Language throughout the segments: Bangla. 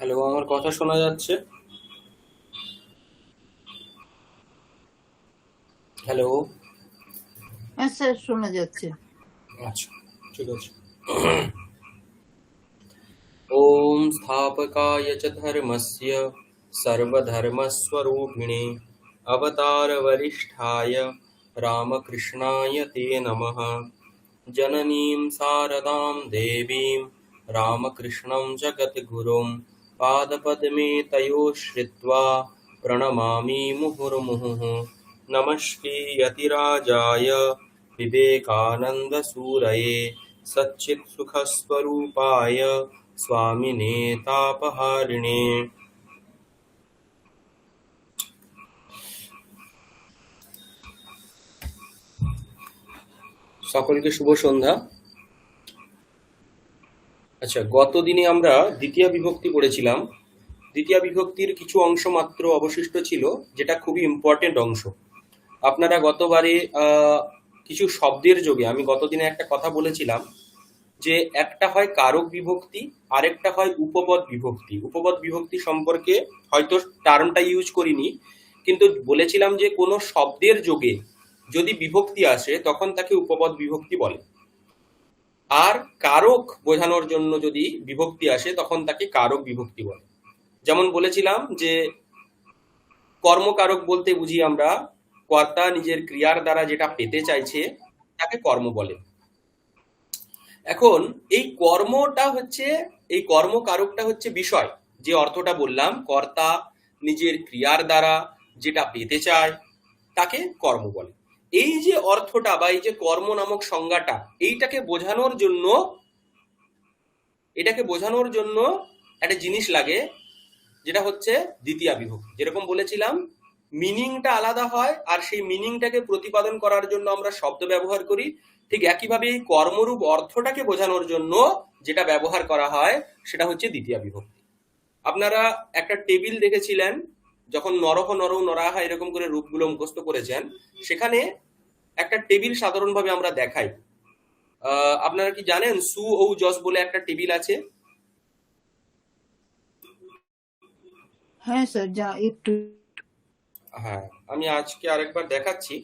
হ্যালো, আমার কথা শোনা যাচ্ছে? হ্যালো। হ্যাঁ স্যার, শোনা যাচ্ছে। আচ্ছা, ঠিক আছে। ওম স্থাপকায় চ ধর্মস্য সর্বধর্মস্বরূপিণে অবতার বরিষ্ঠায় রামকৃষ্ণায় তে নমঃ। জননীম শারদাম দেবীম রামকৃষ্ণं জগদ্গুরুম পাদপদ্মে তয়োঃ শ্রিত্वा प्रणमामि मुहुर्मुहुः। नमस्ते यतिराजाय विवेकानन्दसूरये सच्चित्सुखस्वरूपाय स्वामिने तापहारिणे। সকলকে শুভ সন্ধ্যা। আচ্ছা, গত দিনে আমরা দ্বিতীয় বিভক্তি পড়েছিলাম। দ্বিতীয় বিভক্তির কিছু অংশ মাত্র অবশিষ্ট ছিল, যেটা খুবই ইম্পর্টেন্ট অংশ। আপনারা গতবারে কিছু শব্দের যোগে আমি গতদিনে একটা কথা বলেছিলাম যে একটা হয় কারক বিভক্তি, আরেকটা হয় উপপদ বিভক্তি। উপপদ বিভক্তি সম্পর্কে হয়তো টার্মটা ইউজ করিনি, কিন্তু বলেছিলাম যে কোনো শব্দের যোগে যদি বিভক্তি আসে তখন তাকে উপপদ বিভক্তি বলে, আর কারক বোঝানোর জন্য যদি বিভক্তি আসে তখন তাকে কারক বিভক্তি বলে। যেমন বলেছিলাম যে কর্মকারক বলতে বুঝি আমরা কর্তা নিজের ক্রিয়ার দ্বারা যেটা পেতে চাইছে তাকে কর্ম বলে। এখন এই কর্মকারকটা হচ্ছে বিষয়। যে অর্থটা বললাম, কর্তা নিজের ক্রিয়ার দ্বারা যেটা পেতে চায় তাকে কর্ম বলে। এই যে অর্থটা বা এই যে কর্ম নামক সংজ্ঞাটা, এটাকে বোঝানোর জন্য একটা জিনিস লাগে, যেটা হচ্ছে দ্বিতীয়া বিভক্তি। যেরকম বলেছিলাম, মিনিংটা আলাদা হয় আর সেই মিনিংটাকে প্রতিপাদন করার জন্য আমরা শব্দ ব্যবহার করি। ঠিক একইভাবে এই কর্মরূপ অর্থটাকে বোঝানোর জন্য যেটা ব্যবহার করা হয় সেটা হচ্ছে দ্বিতীয়া বিভক্তি। আপনারা একটা টেবিল দেখেছিলেন, যখন নরহ নরৌ নরাহা এরকম করে রূপগুলো মুখস্থ করেছেন, সেখানে একটা টেবিল সাধারণভাবে আমরা দেখাই। আপনারা কি জানেন সু ও যশ বলে একটা টেবিল আছে? হ্যাঁ স্যার, যা একটু। হ্যাঁ, আমি আজকে আরেকবার দেখাচ্ছি,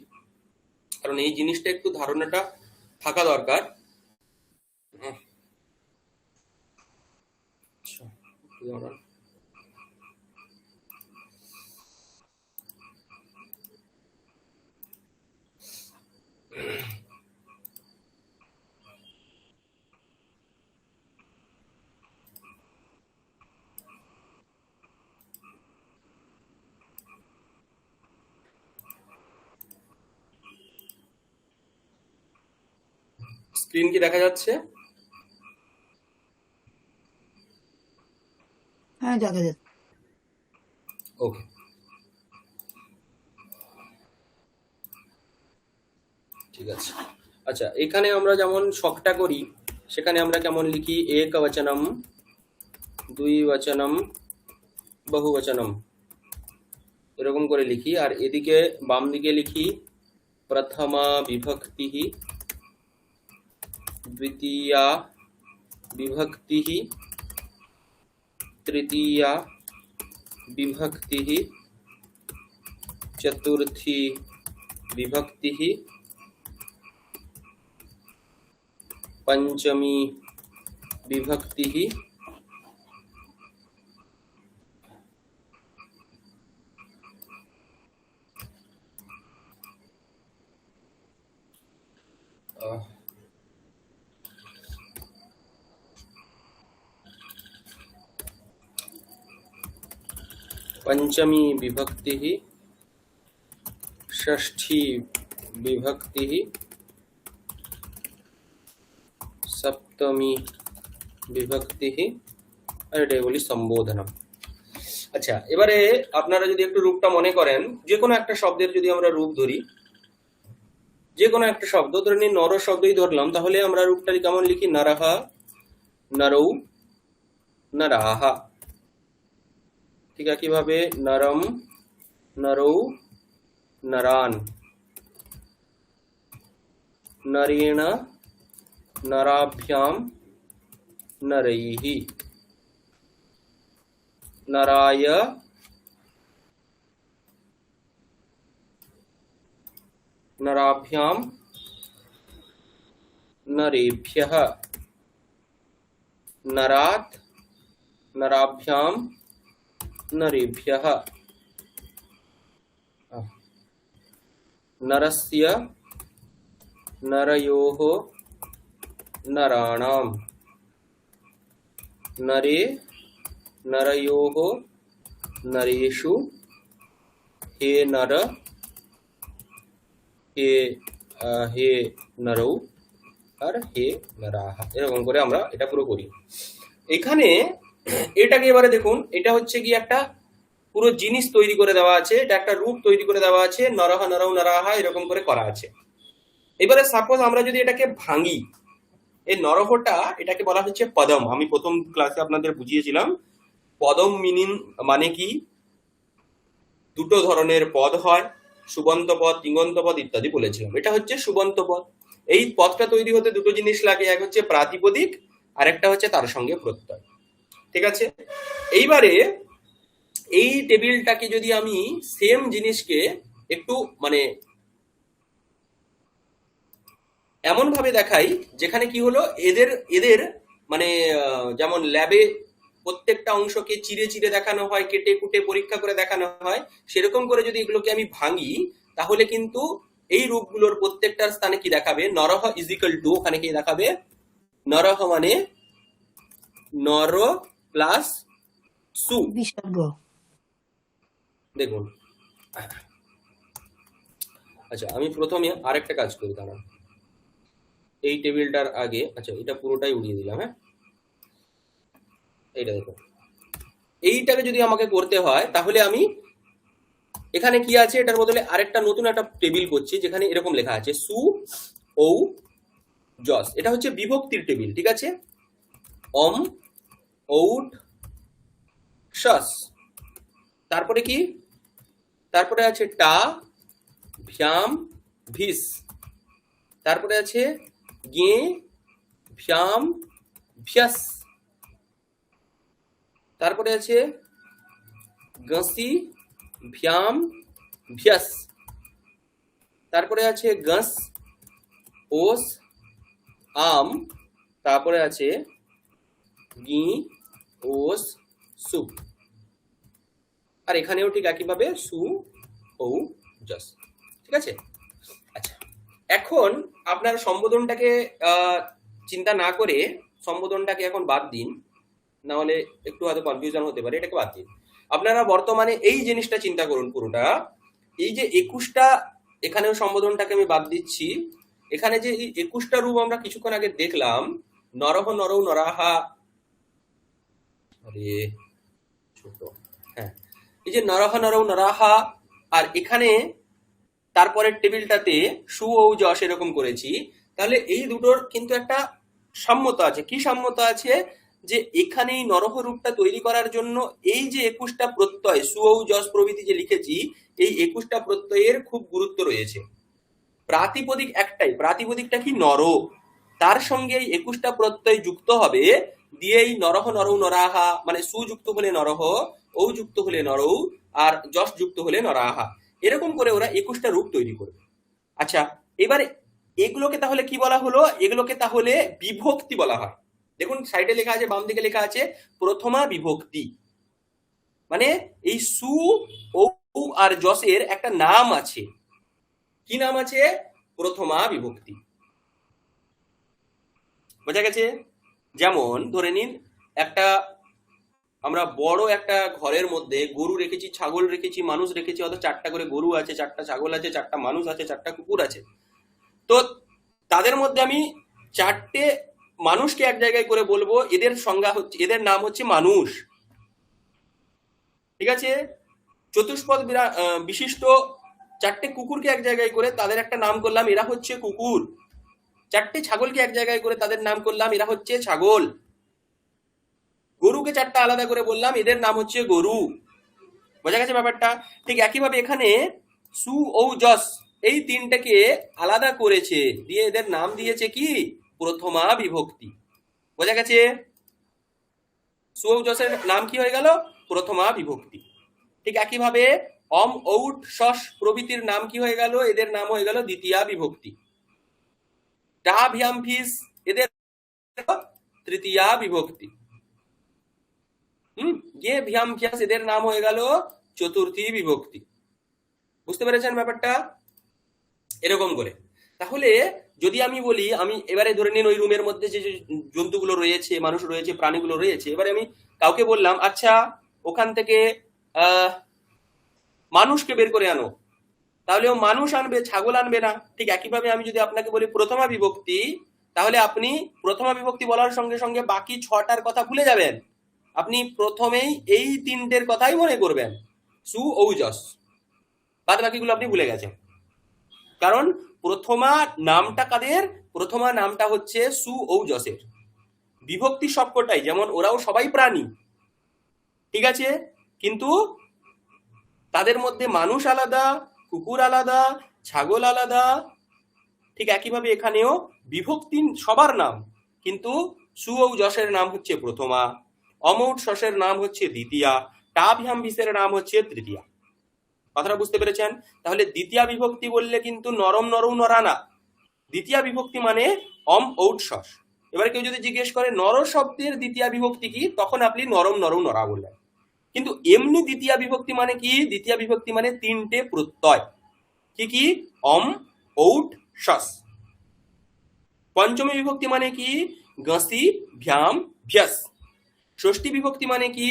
কারণ এই জিনিসটা একটু ধারণাটা থাকা দরকার। আচ্ছা, একটু দাঁড়ান। স্ক্রিন কি দেখা যাচ্ছে? হ্যাঁ, দেখা যাচ্ছে। ওকে, ঠিক আছে। আচ্ছা, এখানে আমরা যেমন শখটা করি, সেখানে আমরা কেমন লিখি? এক বচনম, দুই বচনম, বহুবচনম, এরকম করে লিখি। আর এদিকে বাম দিকে লিখি প্রথমা বিভক্তি, দ্বিতীয়া বিভক্তি, তৃতীয়া বিভক্তি, চতুर्थी विभक्ति, पंचमी विभक्ति, पंचमी विभक्ति, षष्ठी विभक्ति, सप्तमी বিভক্তি, আর এটাই বলি সম্বোধনম। আচ্ছা, এবারে আপনারা যদি একটু রূপটা মনে করেন, যে কোনো একটা শব্দের যদি আমরা রূপ ধরি, যে কোনো একটা শব্দ ধরে নিন, নর শব্দই ধরলাম, তাহলে আমরা রূপটা কেমন লিখি? নরহা, নরৌ, নরাহা। ঠিক একইভাবে নরম, নরৌ, নরান, নরেণ, নরাভ্যাম, নরৈহি। नराय नराभ्याम नरेभ्यः नरात् नराभ्याम नरेभ्यः नरस्य नरयोः नराणां नरे नरयोः नरेषु हे नर হে হে নরৌ আর হে নরাহ, এরকম করে আমরা এটা পুরো করি। এখানে এটাকে এবারে দেখুন, এটা হচ্ছে কি একটা পুরো জিনিস তৈরি করে দেওয়া আছে, এটা একটা রূপ তৈরি করে দেওয়া আছে, নরহ নরৌ নরাহা এরকম করে করা আছে। এবারে সাপোজ আমরা যদি এটাকে ভাঙি, এই নরহটা এটাকে বলা হচ্ছে পদম। আমি প্রথম ক্লাসে আপনাদের বুঝিয়েছিলাম পদম মিনিং মানে কি, দুটো ধরনের পদ হয়, সুবন্ত পদ, তিঙন্ত পদ ইত্যাদি বলেছিলাম। এটা হচ্ছে সুবন্ত পদ। এই পদটা তৈরি হতে দুটো জিনিস লাগে, এক হচ্ছে প্রাতিপদিক আর একটা হচ্ছে তার সঙ্গে প্রত্যয়। ঠিক আছে, এইবারে এই টেবিলটাকে যদি আমি সেম জিনিসকে একটু মানে এমন ভাবে দেখাই যেখানে কি হলো, এদের এদের মানে যেমন ল্যাবে প্রত্যেকটা অংশকে চিরে চিরে দেখানো হয়, কেটে কুটে পরীক্ষা করে দেখানো হয়, সেরকম করে যদি এগুলোকে আমি ভাঙি তাহলে কিন্তু এই রূপগুলোর প্রত্যেকটার স্থানে কি দেখাবে, নরহ ইজিক্যাল টু, ওখানে কি দেখাবে, নরহ মানে নর প্লাস সু। বিসর্গ। দেখুন, আচ্ছা আমি প্রথমে আরেকটা কাজ করি, দাঁড়ান এই টেবিলটার আগে, আচ্ছা এটা পুরোটাই উড়িয়ে দিলাম। হ্যাঁ, এইটা দেখুন, এইটাকে যদি আমাকে করতে হয় তাহলে আমি এখানে কি আছে, এটার বদলে আরেকটা নতুন একটা টেবিল করছি যেখানে এরকম লেখা আছে সু ঔ যস। এটা হচ্ছে বিভক্তির টেবিল, ঠিক আছে, অম ঔট শস, তারপরে কি, তারপরে আছে টা ভ্যাম ভিস, তারপরে আছে গে ভ্যাম ভ্যাস, তারপরে আছে গসি ভ্যাম ভ্যাস, তারপরে আছে গস ওস আম, তারপরে আছে গি ওস সু, আর এখানেও ঠিক একইভাবে সু ঔ জস। ঠিক আছে, আচ্ছা এখন আপনার সম্বোধনটাকে চিন্তা না করে সম্বোধনটাকে এখন বাদ দিন, না হলে একটু হয়তো কনফিউশন হতে পারে, এটাকে বাদ দিন। আপনারা বর্তমানে এই জিনিসটা চিন্তা করুন পুরোটা, এই যে 21টা, এখানেও সম্বোধনটাকে আমি বাদ দিচ্ছি, এখানে যে এই 21টা রূপ আমরা কিছুক্ষণ আগে দেখলাম, নরহ নরৌ নরাহা, আরে ছোট, হ্যাঁ এই যে নরহ নরৌ নরাহা, আর এখানে তারপরের টেবিলটাতে সু ঔ যশ এরকম করেছি, তাহলে এই দুটোর কিন্তু একটা সাম্যতা আছে। কি সাম্যতা আছে, যে এখানে এই নরহ রূপটা তৈরি করার জন্য এই যে 21টা প্রত্যয় সু ঔ যশ প্রভৃতি যে লিখেছি, এই 21টা প্রত্যয়ের খুব গুরুত্ব রয়েছে। প্রাতিপদিক একটাই, প্রাতিপদিকটা কি, নর, তার সঙ্গে এই 21টা প্রত্যয় যুক্ত হবে, দিয়ে এই নরহ নরৌ নরাহা মানে সু যুক্ত হলে নরহ, ঔ যুক্ত হলে নরৌ, আর যশ যুক্ত হলে নরাহা, এরকম করে ওরা 21টা রূপ তৈরি করবে। আচ্ছা এবারে এগুলোকে তাহলে কি বলা হলো, এগুলোকে তাহলে বিভক্তি বলা হয়। দেখুন সাইডে লেখা আছে, বাম দিকে লেখা আছে প্রথমা বিভক্তি, মানে এই সু ঔ আর যশের একটা নাম আছে। কি নাম আছে, প্রথমা বিভক্তি। বোঝা গেছে? যেমন ধরে নিন একটা আমরা বড় একটা ঘরের মধ্যে গরু রেখেছি, ছাগল রেখেছি, মানুষ রেখেছি, অর্থাৎ 4টা করে গরু আছে, 4টা ছাগল আছে, 4টা মানুষ আছে, 4টা কুকুর আছে। তো তাদের মধ্যে আমি 4টে মানুষকে এক জায়গায় করে বলবো, এদের সংজ্ঞা হচ্ছে, এদের নাম হচ্ছে মানুষ। ঠিক আছে, চতুষ্পদ বিশিষ্ট 4টে কুকুরকে এক জায়গায় করে তাদের একটা নাম করলাম, এরা হচ্ছে কুকুর। 4টে ছাগলকে এক জায়গায় করে তাদের নাম করলাম, এরা হচ্ছে ছাগল। গরুকে 4টা আলাদা করে বললাম, এদের নাম হচ্ছে গরু। বোঝা গেছে ব্যাপারটা? ঠিক একইভাবে এখানে সু ঔ যশ এই 3টাকে আলাদা করেছে, দিয়ে এদের নাম দিয়েছে কি, প্রথমা বিভক্তি। বোঝা গেছে? সু ঔ যশের নাম কি হয়ে গেল, প্রথমা বিভক্তি। ঠিক একইভাবে অম ঔট শস প্রভৃতির নাম কি হয়ে গেল? এদের নাম হয়ে গেল দ্বিতীয়া বিভক্তি। টা ভিয়াম ফিস এদের তৃতীয়া বিভক্তি। গে ভিয়াম ফিয়াস এদের নাম হয়ে গেল চতুর্থী বিভক্তি। বুঝতে পেরেছেন ব্যাপারটা? এরকম করে। তাহলে যদি আমি বলি, আমি এবারে ধরে নিন ওই রুমের মধ্যে যে যে জন্তুগুলো রয়েছে, মানুষ রয়েছে, প্রাণীগুলো রয়েছে, এবারে আমি কাউকে বললাম আচ্ছা ওখান থেকে মানুষকে বের করে আনো, তাহলে ও মানুষ আনবে, ছাগল আনবে না। ঠিক একইভাবে আমি যদি আপনাকে বলি প্রথমা বিভক্তি, তাহলে আপনি প্রথমা বিভক্তি বলার সঙ্গে সঙ্গে বাকি ছটার কথা ভুলে যাবেন। আপনি প্রথমেই এই তিনটের কথাই মনে করবেন, সু ঔজস, বাদ বাকিগুলো আপনি ভুলে গেছেন। কারণ প্রথমা নামটা কাদের? প্রথমা নামটা হচ্ছে সু ঔজসের। বিভক্তি সবকটাই, যেমন ওরাও সবাই প্রাণী, ঠিক আছে, কিন্তু তাদের মধ্যে মানুষ আলাদা, কুকুর আলাদা, ছাগল আলাদা। ঠিক একইভাবে এখানেও বিভক্তি সবার নাম, কিন্তু সু ও যশের নাম হচ্ছে প্রথমা, অমৌট শসের নাম হচ্ছে দ্বিতীয়া, টাভ্যাম ভিসের নাম হচ্ছে তৃতীয়া। কথাটা বুঝতে পেরেছেন? তাহলে দ্বিতীয়া বিভক্তি বললে কিন্তু নরম নরৌ নরা না। দ্বিতীয়া বিভক্তি মানে অম ঔট শস। এবারে কেউ যদি জিজ্ঞেস করে নর শব্দের দ্বিতীয়া বিভক্তি কি, তখন আপনি নরম নরৌ নরা বললেন। কিন্তু এমনি দ্বিতীয়া বিভক্তি মানে কি? দ্বিতীয়া বিভক্তি মানে তিনটে প্রত্যয়। কি কি? অম ঔট শস। পঞ্চমী বিভক্তি মানে কি? গসি ভ্যাম ভ্যাস। ষষ্ঠী বিভক্তি মানে কি?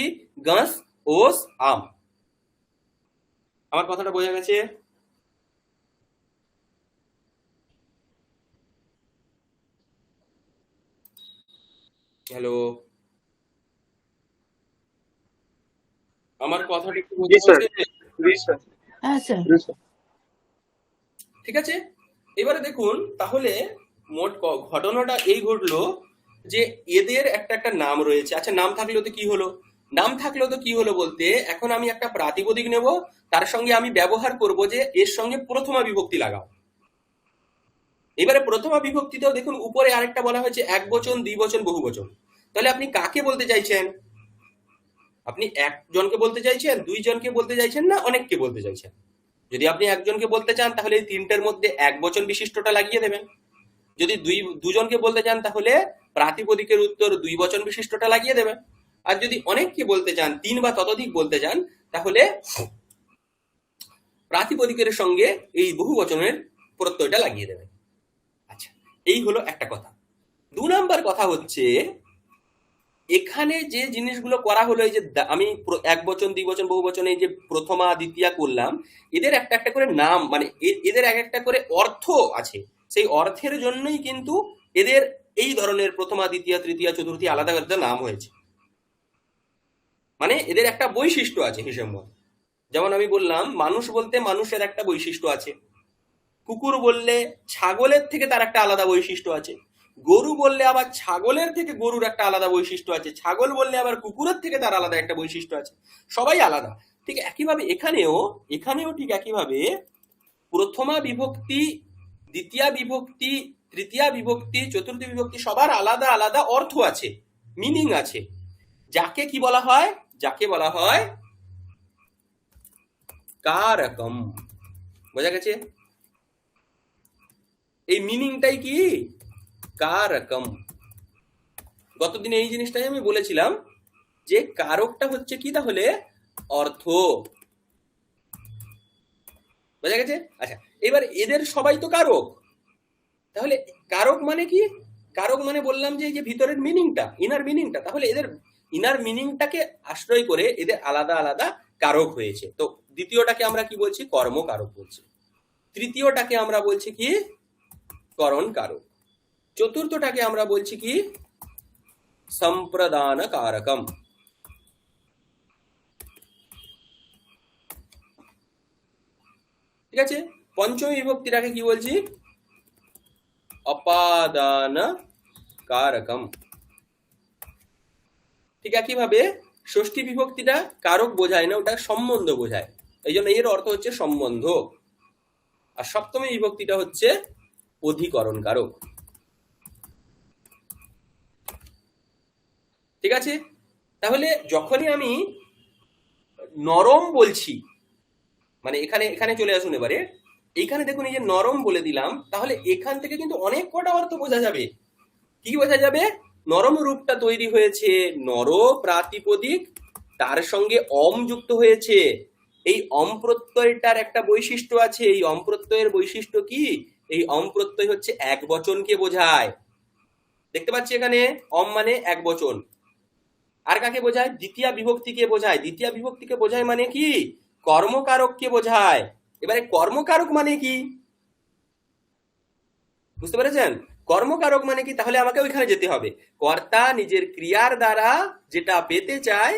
গস ওস আম। আমার কথাটা বোঝা গেছে? হ্যালো, আমার কথাটা একটু জি বোঝা স্যার। গেছে? জি স্যার। হ্যাঁ স্যার। জি স্যার। ঠিক আছে, এবারে দেখুন তাহলে মোট ঘটনাটা এই ঘটলো যে এদের একটা একটা নাম রয়েছে। আচ্ছা নাম থাকলেও তো কি হলো? নাম থাকলেও তো কি হলো বলতে, এখন আমি একটা প্রাতিপদিক নেব, তার সঙ্গে আমি ব্যবহার করব যে এর সঙ্গে প্রথমা বিভক্তি লাগাও। এবারে প্রথমা বিভক্তিতেও দেখুন উপরে আরেকটা বলা হয়েছে এক বচন, দ্বিবচন, বহু বচন। তাহলে আপনি কাকে বলতে চাইছেন? আপনি একজনকে বলতে চাইছেন, দুইজনকে বলতে চাইছেন, না অনেককে বলতে চাইছেন? যদি আপনি একজনকে বলতে চান তাহলে এই তিনটের মধ্যে এক বচন বিশিষ্টটা লাগিয়ে দেবেন। যদি দুজনকে বলতে চান তাহলে প্রাতিপদিকের উত্তর দুই বচন বিশিষ্টটা লাগিয়ে দেবেন। আর যদি অনেককে বলতে চান, তিন বা ততোধিক বলতে চান, তাহলে প্রাতিপদিকের সঙ্গে এই বহু বচনের প্রত্যয়টা লাগিয়ে দেবেন। আচ্ছা, এই হলো একটা কথা। দু নাম্বার কথা হচ্ছে এখানে যে জিনিসগুলো করা হলো, এই যে আমি এক বচন, দ্বিবচন, বহু বচন, এই যে প্রথমা দ্বিতীয়া করলাম, এদের একটা একটা করে নাম, মানে এদের এক একটা করে অর্থ আছে। সেই অর্থের জন্যই কিন্তু এদের এই ধরনের প্রথমা, দ্বিতীয়া, তৃতীয়া, চতুর্থী আলাদা আলাদা নাম হয়েছে। মানে এদের একটা বৈশিষ্ট্য আছে হিসেব মতো। যেমন আমি বললাম মানুষ বলতে মানুষের একটা বৈশিষ্ট্য আছে, কুকুর বললে ছাগলের থেকে তার একটা আলাদা বৈশিষ্ট্য আছে, গরু বললে আবার ছাগলের থেকে গরুর একটা আলাদা বৈশিষ্ট্য আছে, ছাগল বললে আবার কুকুরের থেকে তার আলাদা একটা বৈশিষ্ট্য আছে। সবাই আলাদা। ঠিক একইভাবে এখানেও ঠিক একইভাবে প্রথমা বিভক্তি, দ্বিতীয়া বিভক্তি, তৃতীয়া বিভক্তি, চতুর্থী বিভক্তি সবার আলাদা আলাদা অর্থ আছে, মিনিং আছে। যাকে কি বলা হয়? যাকে বলা হয় কারকম। বোঝা গেছে? এই মিনিংটাই কি? কারকম। গতদিনে এই জিনিসটাই আমি বলেছিলাম যে কারকটা হচ্ছে কি, তাহলে অর্থ। বোঝা গেছে? আচ্ছা, এবার এদের সবাই তো কারক, তাহলে কারক মানে কি? কারক মানে বললাম যে এই যে ভিতরের মিনিংটা, ইনার মিনিংটা, তাহলে এদের ইনার মিনিংটাকে আশ্রয় করে এদের আলাদা আলাদা কারক হয়েছে। তো দ্বিতীয়টাকে আমরা কি বলছি? কর্ম কারক বলছি। তৃতীয়টাকে আমরা বলছি কি? করণ কারক। চতুর্থটাকে আমরা বলছি কি? সম্প্রদান কারকম। ঠিক আছে, পঞ্চমী বিভক্তিটাকে কি বলছি? অপাদান কারকম। ঠিক একইভাবে ষষ্ঠী বিভক্তিটা কারক বোঝায় না, ওটা সম্বন্ধ বোঝায়, এই জন্য এর অর্থ হচ্ছে সম্বন্ধ। আর সপ্তমী বিভক্তিটা হচ্ছে অধিকরণ কারক। ঠিক আছে, তাহলে যখনই আমি নরম বলছি, মানে এখানে এখানে চলে আসুন এবারে, এইখানে দেখুন এই যে নরম বলে দিলাম, তাহলে এখান থেকে কিন্তু অনেক কটা অর্থ বোঝা যাবে। কি বোঝা যাবে? নরম রূপটা তৈরি হয়েছে নর প্রাতিপদিক, তার সঙ্গে অম যুক্ত হয়েছে। এই অম প্রত্যয়টার একটা বৈশিষ্ট্য আছে। এই অম প্রত্যয়ের বৈশিষ্ট্য কি? এই অম প্রত্যয় হচ্ছে এক বচনকে বোঝায়। দেখতে পাচ্ছি এখানে অম মানে এক বচন। আর কাকে বোঝায়? দ্বিতীয়া বিভক্তিকে বোঝায়। দ্বিতীয়া বিভক্তিকে বোঝায় মানে কি? কর্মকারককে বোঝায়। এবারে কর্মকারক মানে কি বুঝতে পেরেছেন? কর্মকারক মানে কি? তাহলে আমাকে ওইখানে যেতে হবে। কর্তা নিজের ক্রিয়ার দ্বারা যেটা পেতে চায়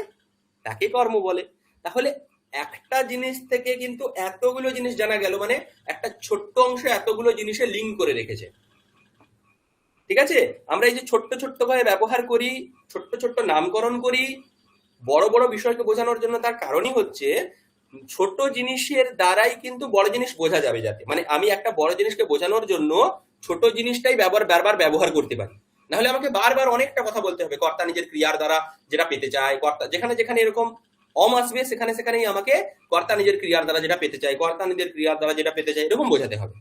তাকে কর্ম বলে। তাহলে একটা জিনিস থেকে কিন্তু এতগুলো জিনিস জানা গেল, মানে একটা ছোট্ট অংশ এতগুলো জিনিসে লিঙ্ক করে রেখেছে। ঠিক আছে? আমরা এই যে ছোট্ট ছোট্ট ভাবে ব্যবহার করি, ছোট্ট ছোট্ট নামকরণ করি বড় বড় বিষয়কে বোঝানোর জন্য, তার কারণই হচ্ছে ছোট জিনিসের দ্বারাই কিন্তু বড় জিনিস বোঝা যাবে। যাতে মানে আমি একটা বড় জিনিসকে বোঝানোর জন্য ছোট জিনিসটাই বারবার ব্যবহার করতে পারি। নাহলে আমাকে বারবার অনেকটা কথা বলতে হবে। কর্তা নিজের ক্রিয়ার দ্বারা যেটা পেতে চায়, কর্তা যেখানে যেখানে এরকম অম আসবে সেখানে সেখানেই আমাকে কর্তা নিজের ক্রিয়ার দ্বারা যেটা পেতে চায়, কর্তা নিজের ক্রিয়ার দ্বারা যেটা পেতে চায় এরকম বোঝাতে হবে।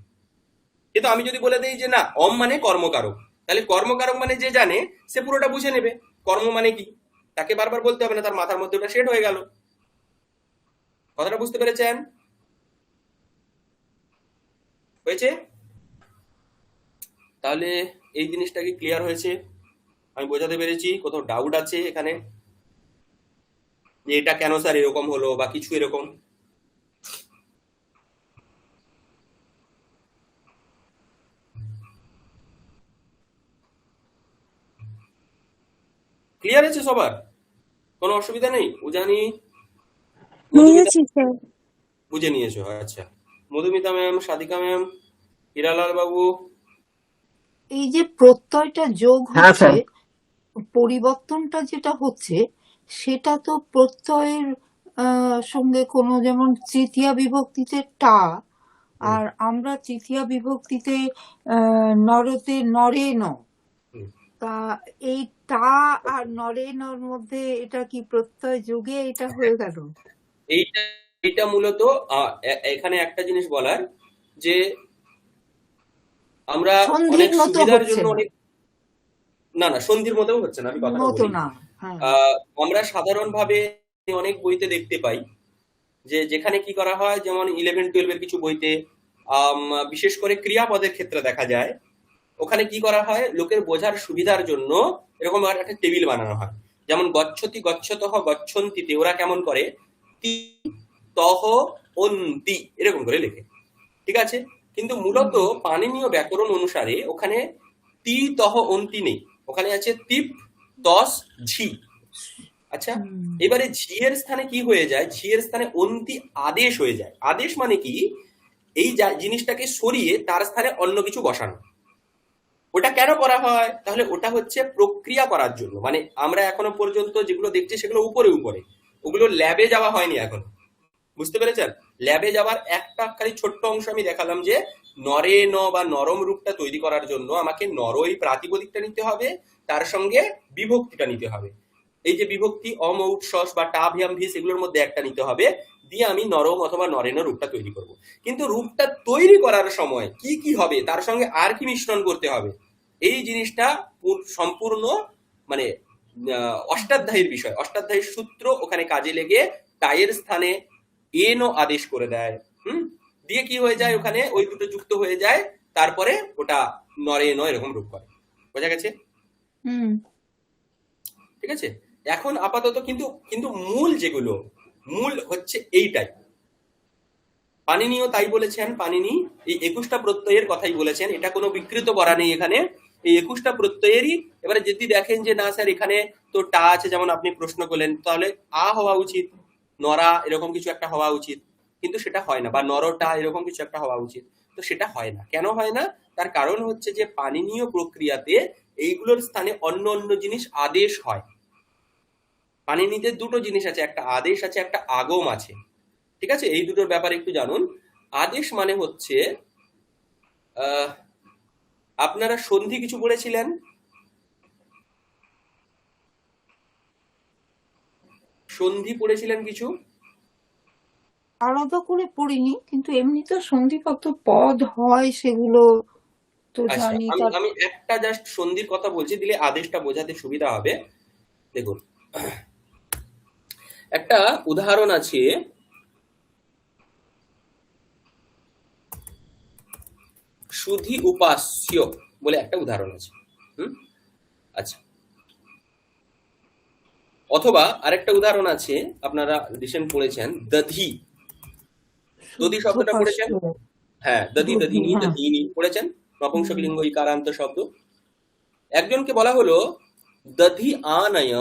কিন্তু আমি যদি বলে দিই যে না, অম মানে কর্মকারক, তাহলে কর্মকারক মানে যে জানে সে পুরোটা বুঝে নেবে কর্ম মানে কি। তাকে বারবার বলতে হবে না, তার মাথার মধ্যে ওটা সেট হয়ে গেল। কথাটা বুঝতে পেরেছেন? হয়েছে? তাহলে এই জিনিসটা কি ক্লিয়ার হয়েছে? আমি বোঝাতে পেরেছি? কোথাও ডাউট আছে এখানে যে এটা কেন স্যার এরকম হলো বা কিছু এরকম? ক্লিয়ার আছে সবার? কোনো অসুবিধা নেই? উজানি, মধুমিতা, বুঝেছি স্যার। বুঝে নিয়েছো? আচ্ছা। মধুমিতা ম্যাম, সাদিকা ম্যাম, হিরালাল বাবু। এই যে প্রত্যয়টা যোগ হ্যাঁ হচ্ছে, স্যার। পরিবর্তনটা যেটা হচ্ছে, সেটা তো প্রত্যয়ের সঙ্গে কোনো, যেমন তৃতীয়া বিভক্তিতে টা, হুম, আর আমরা তৃতীয়া বিভক্তিতে নরতে নরে ন। হুম। তা এই টা আর নরে নর মধ্যে এটা কি প্রত্যয় যোগে এটা হয়ে গেল? এইটা এটা মূলত এখানে একটা জিনিস বলার, যে আমরা অনেক সন্ধির মতো সুবিধার হচ্ছে জন্য না, অনেক, না না সন্ধির মতেও হচ্ছে না, আমি কথাটা মতো বলি। না। হ্যাঁ। আমরা সাধারণভাবে অনেক বইতে দেখতে পাই যে যেখানে কি করা হয়, যেমন 11-12 এর কিছু বইতে আম, বিশেষ করে ক্রিয়াপদের ক্ষেত্রে দেখা যায়, ওখানে কি করা হয় লোকের বোঝার সুবিধার জন্য এরকম একটা টেবিল বানানো হয়। যেমন গচ্ছতি, গচ্ছতঃ, গচ্ছন্তিতে ওরা কেমন করে তি তহ অন্তি এরকম করে লেখে। ঠিক আছে? কিন্তু মূলত হুম। পাণিনীয় ব্যাকরণ অনুসারে ওখানে তি তহ অন্তি নেই, ওখানে আছে তিপ তস ঝি। আচ্ছা, হুম। এবারে ঝি এর স্থানে কি হয়ে যায়? ঝি এর স্থানে অন্তি আদেশ হয়ে যায়। আদেশ মানে কি? এই জিনিসটাকে সরিয়ে তার স্থানে অন্য কিছু বসানো। ওটা কেন করা হয়? তাহলে ওটা হচ্ছে প্রক্রিয়া করার জন্য। মানে আমরা এখনো পর্যন্ত যেগুলো দেখছি সেগুলো উপরে উপরে, ওগুলো ল্যাবে যাওয়া হয়নি এখন। বুঝতে পেরেছেন? ল্যাবে যাওয়ার একটা খালি ছোট্ট অংশ আমি দেখালাম, যে নরে ন বা নরম রূপটা তৈরি করার জন্য আমাকে নরই প্রাতিপদিকটা নিতে হবে, তার সঙ্গে বিভক্তিটা নিতে হবে। এই যে বিভক্তি অম উৎসস বা টা ভিয়াম ভিস এগুলোর মধ্যে একটা নিতে হবে, দিয়ে আমি নরম অথবা নরেন রূপটা তৈরি করব। কিন্তু রূপটা তৈরি করার সময় কি কি হবে, তার সঙ্গে আর কি মিশ্রণ করতে হবে, এই জিনিসটা সম্পূর্ণ মানে অষ্টাধ্যায়ীর বিষয়। অষ্টাধ্যায়ীর সূত্র ওখানে কাজে লেগে টায়ের স্থানে এন আদেশ করে দেয়। দিয়ে কি হয়ে যায়, ওখানে ওই দুটো যুক্ত হয়ে যায়, তারপরে ওটা নরে ন এরকম রূপ করে। বোঝা গেছে? হুম। ঠিক আছে? এখন আপাতত কিন্তু কিন্তু মূল যেগুলো, মূল হচ্ছে এইটাই। পাণিনিও তাই বলেছেন। পাণিনি এই 21টা প্রত্যয়ের কথাই বলেছেন, এটা কোনো বিকৃত করা নেই এখানে। এই 21টা প্রত্যয়েরই। এবারে যদি দেখেন যে না স্যার এখানে তো টা আছে, যেমন আপনি প্রশ্ন করলেন, তাহলে আ হওয়া উচিত, নরা এরকম কিছু একটা হওয়া উচিত, কিন্তু সেটা হয় না। বা নরটা এরকম কিছু একটা হওয়া উচিত, তো সেটা হয় না। কেন হয় না? তার কারণ হচ্ছে যে পাণিনীয় প্রক্রিয়াতে এইগুলোর স্থানে অন্য অন্য জিনিস আদেশ হয়। পাণিনিতে দুটো জিনিস আছে, একটা আদেশ আছে, একটা আগম আছে। ঠিক আছে? এই দুটোর ব্যাপারে একটু জানুন। আদেশ মানে হচ্ছে আহ, আপনারা সন্ধি কিছু পড়েছিলেন? সন্ধি পড়েছিলেন কিছু? আলাদা করে পড়িনি, কিন্তু এমনি তো সন্ধি কত পদ হয় সেগুলো তো আচ্ছা, জানি। আমি তার আমি একটা জাস্ট সন্ধির কথা বলছি, দিলে আদেশটা বোঝাতে সুবিধা হবে। দেখুন, একটা উদাহরণ আছে, সুধি উপাস্য বলে একটা উদাহরণ আছে। হুম, আচ্ছা। অথবা আরেকটা উদাহরণ আছে, আপনারা রিসেন্ট পড়েছেন, দধি। দধি শব্দটা শুদ্ধোপাস্য, পড়েছেন? হ্যাঁ, দধি, দধি, দধিনি, হ্যাঁ। দধিনি পড়েছেন। হুম, নপুংসকলিঙ্গ ইকারান্ত শব্দ। একজনকে বলা হলো দধি আনয়,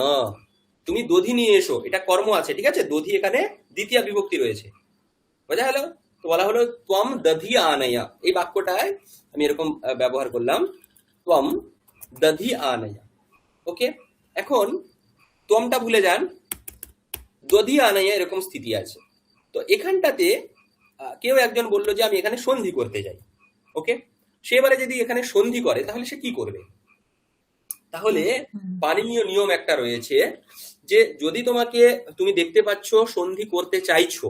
তুমি দধি নিয়ে এসো, এটা কর্ম আছে, ঠিক আছে, দধি এখানে দ্বিতীয় বিভক্তি রয়েছে, বোঝা গেল? তো বলা হলো ত্বম দধি আনয়া, এই বাক্যটায় আমি এরকম ব্যবহার করলাম, ত্বম দধি আনয়া। ওকে, এখন ত্বমটা ভুলে যান, দধি আনয়া এরকম স্থিতি আছে। তো এখানটাতে কেউ একজন বললো যে আমি এখানে সন্ধি করতে যাই। ওকে, সে এবারে যদি এখানে সন্ধি করে তাহলে সে কি করবে? তাহলে হুম, পাণিনীয় নিয়ম একটা রয়েছে, যে যদি তুমি দেখতে পাচ্ছ সন্ধি করতে চাইছো,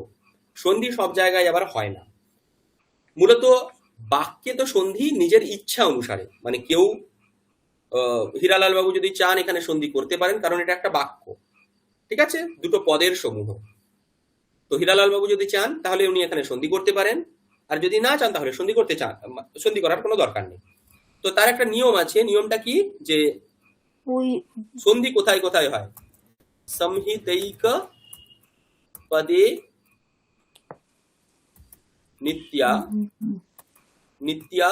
সন্ধি সব জায়গায় আবার হয় না। মূলত বাক্যে তো সন্ধি নিজের ইচ্ছা অনুসারে, মানে কেউ হীরালাল বাবু যদি চান এখানে সন্ধি করতে পারেন, কারণ এটা একটা বাক্য, ঠিক আছে, দুটো পদের সমূহ। তো হীরালাল বাবু যদি চান তাহলে উনি এখানে সন্ধি করতে পারেন, আর যদি না চান তাহলে সন্ধি করার কোনো দরকার নেই। তো তার একটা নিয়ম আছে, নিয়মটা কি, যে ওই সন্ধি কোথায় কোথায় হয়? संहितैक पदे नित्या नित्या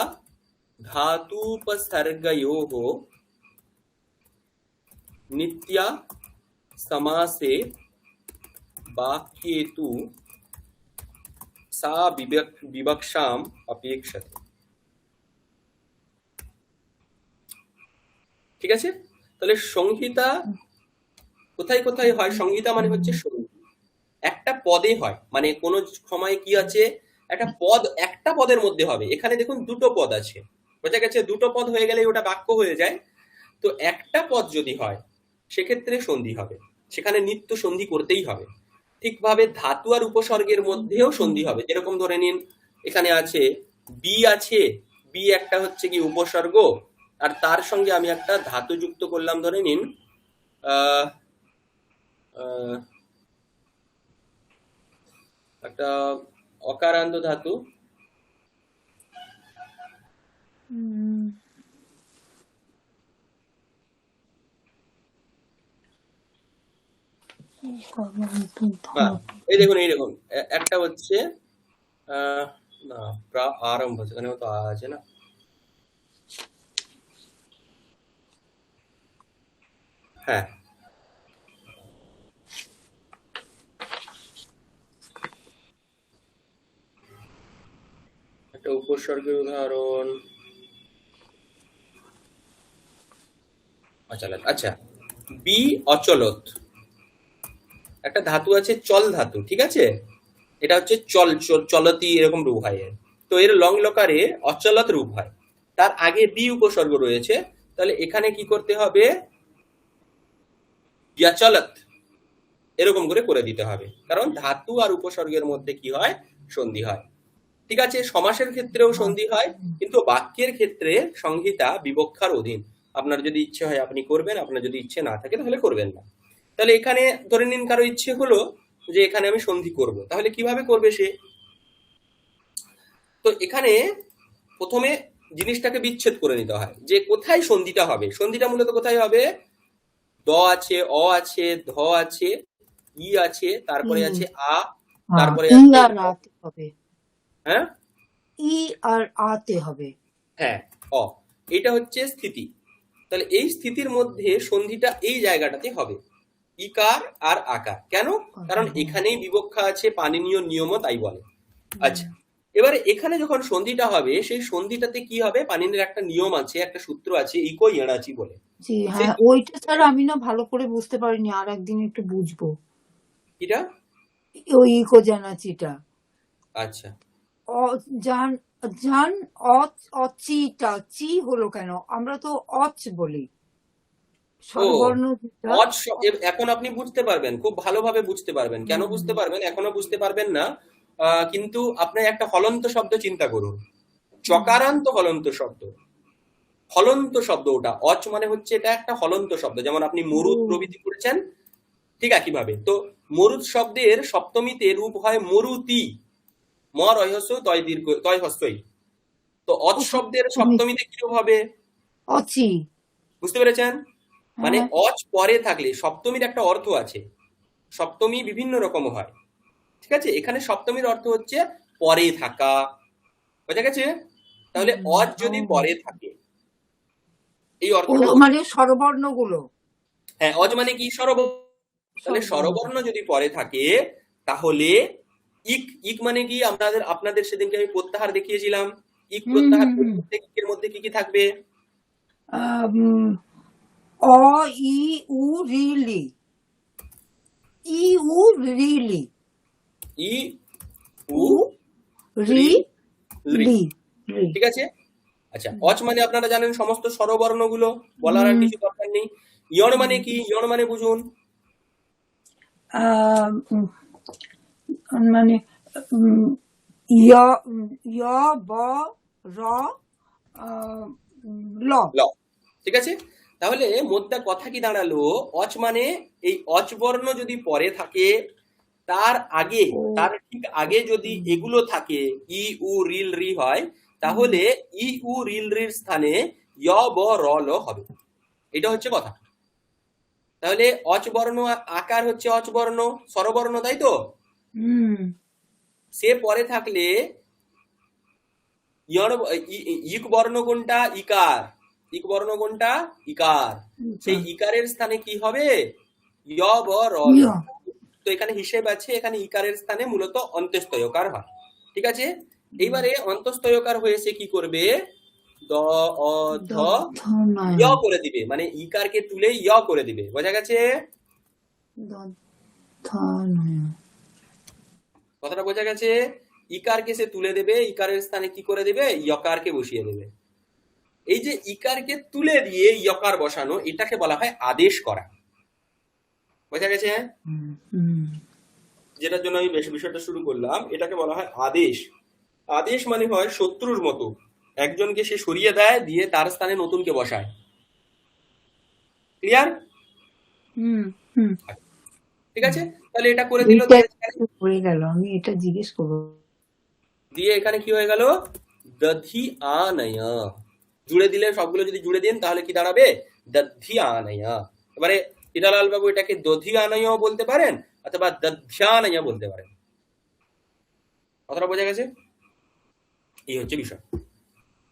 धातुपसर्गयोः नित्या समासे वाक्ये तु सा विवक्षाम अपेक्षते। ঠিক আছে, তাহলে সংহিতা কোথায় কোথায় হয়? সংহিতা মানে হচ্ছে সন্ধি, একটা পদে হয়, মানে কোন সময় কি আছে, একটা পদের মধ্যে হবে। এখানে দেখুন দুটো পদ আছে, বোঝা গেছে? দুটো পদ হয়ে গেলে ওটা বাক্য হয়ে যায়। তো একটা পদ যদি হয় সেক্ষেত্রে সন্ধি হবে, সেখানে নিত্য সন্ধি করতেই হবে। ঠিকভাবে ধাতু আর উপসর্গের মধ্যেও সন্ধি হবে। যেরকম ধরে নিন, এখানে আছে বি আছে, বি একটা হচ্ছে কি উপসর্গ, আর তার সঙ্গে আমি একটা ধাতু যুক্ত করলাম, ধরে নিন আহ আহ, একটা অকারান্ত ধাতু, বা এই দেখুন, একটা হচ্ছে না, আরম্ভ, সেখানে তো আছে না, হ্যাঁ, একটা উপসর্গের উদাহরণ, আচ্ছা, বি অচলত, একটা ধাতু আছে চল ধাতু, ঠিক আছে, এটা হচ্ছে চলতি এরকম রূপ হয় এর। তো এর লং লকারে অচলত রূপ হয়, তার আগে বি উপসর্গ রয়েছে, তাহলে এখানে কি করতে হবে? ইয়াচলত এরকম করে দিতে হবে, কারণ ধাতু আর উপসর্গের মধ্যে কি হয়? সন্ধি হয়। ঠিক আছে, সমাসের ক্ষেত্রেও সন্ধি হয়, কিন্তু বাক্যের ক্ষেত্রে সংহিতা বিবক্ষার অধীন। আপনার যদি ইচ্ছে হয় আপনি করবেন, আপনার যদি ইচ্ছে না থাকে তাহলে করবেন না। তাহলে এখানে ধরে নিন কারো ইচ্ছে হলো যে এখানে আমি সন্ধি করব, তাহলে কিভাবে করবে সে? তো এখানে প্রথমে জিনিসটাকে বিচ্ছেদ করে নিতে হয়, যে কোথায় সন্ধিটা হবে। সন্ধিটা মূলত কোথায় হবে? দ আছে, অ আছে, ধ আছে, ই আছে, তারপরে আছে আ, তারপরে ই আছে আর আতে হবে, হ্যাঁ, ই আর আতে হবে। হ্যাঁ, অ, এটা হচ্ছে স্থিতি। তাহলে এই স্থিতির মধ্যে সন্ধিটা এই জায়গাটাতে হবে, ইকার আর আকার। কেন? কারণ এখানেই বিবক্ষা আছে, পাণিনীয় নিয়মও তাই বলে। আচ্ছা, এবারে এখানে যখন সন্ধিটা হবে, সেই সন্ধিটাতে কি হবে? পাণিনির একটা নিয়ম আছে, একটা সূত্র আছে, ইকো ইয়েনাচি বলে। জি, সেই হ্যাঁ, ওইটা ছাড়া আমি না ভালো করে বুঝতে পারিনি, আর একদিন একটু বুঝবো এটা, ওই ইকো জানাচিটা। আচ্ছা, জান জান অচিটা চি হলো কেন? আমরা তো অচ বলি ও, স্বরবর্ণ যেটা। এখন আপনি বুঝতে পারবেন, খুব ভালোভাবে বুঝতে পারবেন। কেন বুঝতে পারবেন? এখনো বুঝতে পারবেন না, কিন্তু আপনি একটা হলন্ত শব্দ চিন্তা করুন, চকারান্ত হলন্ত শব্দ, হলন্ত শব্দ ওটা। অচ মানে হচ্ছে এটা একটা হলন্ত শব্দ, যেমন আপনি মরুদ প্রভৃতি করেছেন, ঠিক একইভাবে। তো মরুদ শব্দের সপ্তমীতে রূপ হয় মরুতি, ম রহস্য তয় দীর্ঘ তয় হস্যই। তো অচ শব্দের সপ্তমীতে কি রূপ হবে? অচি। বুঝতে পেরেছেন? মানে হ্যাঁ। অচ পরে থাকলে সপ্তমীর একটা অর্থ আছে, সপ্তমী বিভিন্ন রকম হয়, ঠিক আছে? এখানে সপ্তমীর অর্থ হচ্ছে পরে থাকা, বোঝা গেছে? তাহলে অজ যদি পরে থাকে, এই অর্থটা হচ্ছে। মানে স্বরবর্ণ গুলো। হ্যাঁ, অজ মানে কি? স্বরবর্ণ। তাহলে স্বরবর্ণ যদি পরে থাকে, তাহলে ইক, ইক মানে কি? আপনাদের সেদিনকে আমি প্রত্যাহার দেখিয়েছিলাম। ইক প্রত্যাহার এর মধ্যে কি কি থাকবে? অ ই উ রি লি, ই উ রি লি, ই উ উ রি রি, লি, রি। ঠিক আছে? আচ্ছা, অচ মানে আপনারা জানেন সমস্ত স্বরবর্ণগুলো, বলার আর কিছু দরকার নেই। ইয়ণ মানে কি? ইয়ণ মানে বুঝুন। মানে য় য় ব র ল। ল, ঠিক আছে? তাহলে মোদ্দা কথা কি দাঁড়ালো? অচ মানে এই অচ বর্ণ যদি পরে থাকে, তার আগে, তার ঠিক আগে যদি এগুলো থাকে, ই উ রিল রি হয়, তাহলে ই উ রিল রির স্থানে য় ব র ল হবে। এটা হচ্ছে কথা। তাহলে অচ বর্ণ আকার হচ্ছে অচ বর্ণ, স্বরবর্ণ, তাই তো? সে পরে থাকলে ইক বর্ণ কোনটা? ইকার। ইক বর্ণ কোনটা? ইকার। সেই ইকারের স্থানে কি হবে? য় ব র ল। তো এখানে হিসেব আছে, এখানে ইকারের স্থানে মূলত অন্ত্যস্তয়কার হয়, ঠিক আছে? এইবারে অন্তস্তয়কার হয়েছে কি করবে? দ অ ধ য় করে দিবে, মানে ইকারকে তুলে য় করে দিবে, বোঝা গেছে? কথাটা বোঝা গেছে? ইকারকে সে তুলে দেবে, ইকারের স্থানে কি করে দেবে? ইয়কারকে বসিয়ে দেবে। এই যে ইকারকে তুলে দিয়ে ইয়কার বসানো, এটাকে বলা হয় আদেশ করা, বোঝা গেছে? যেটার জন্য আমি বেশ বিষয়টা শুরু করলাম, এটাকে বলা হয় আদেশ। আদেশ মানে হয় শত্রুর মতো, একজনকে সে সরিয়ে দেয়, দিয়ে তার স্থানে নতুনকে বসায়। ক্লিয়ার? ঠিক আছে, তাহলে এটা করে দিল, হয়ে গেল। আমি এটা জিজ্ঞেস করবো, দিয়ে এখানে কি হয়ে গেল? দধি আনয়া, জুড়ে দিলে, সবগুলো যদি জুড়ে দিন তাহলে কি দাঁড়াবে? দধি আনয়া। এবারে হিরালাল বাবু এটাকে দধি আনয়াও বলতে পারেন, অথবা দধ্যানয়া বলতে পারেন। কথাটা বোঝা গেছে? এই হচ্ছে বিষয়।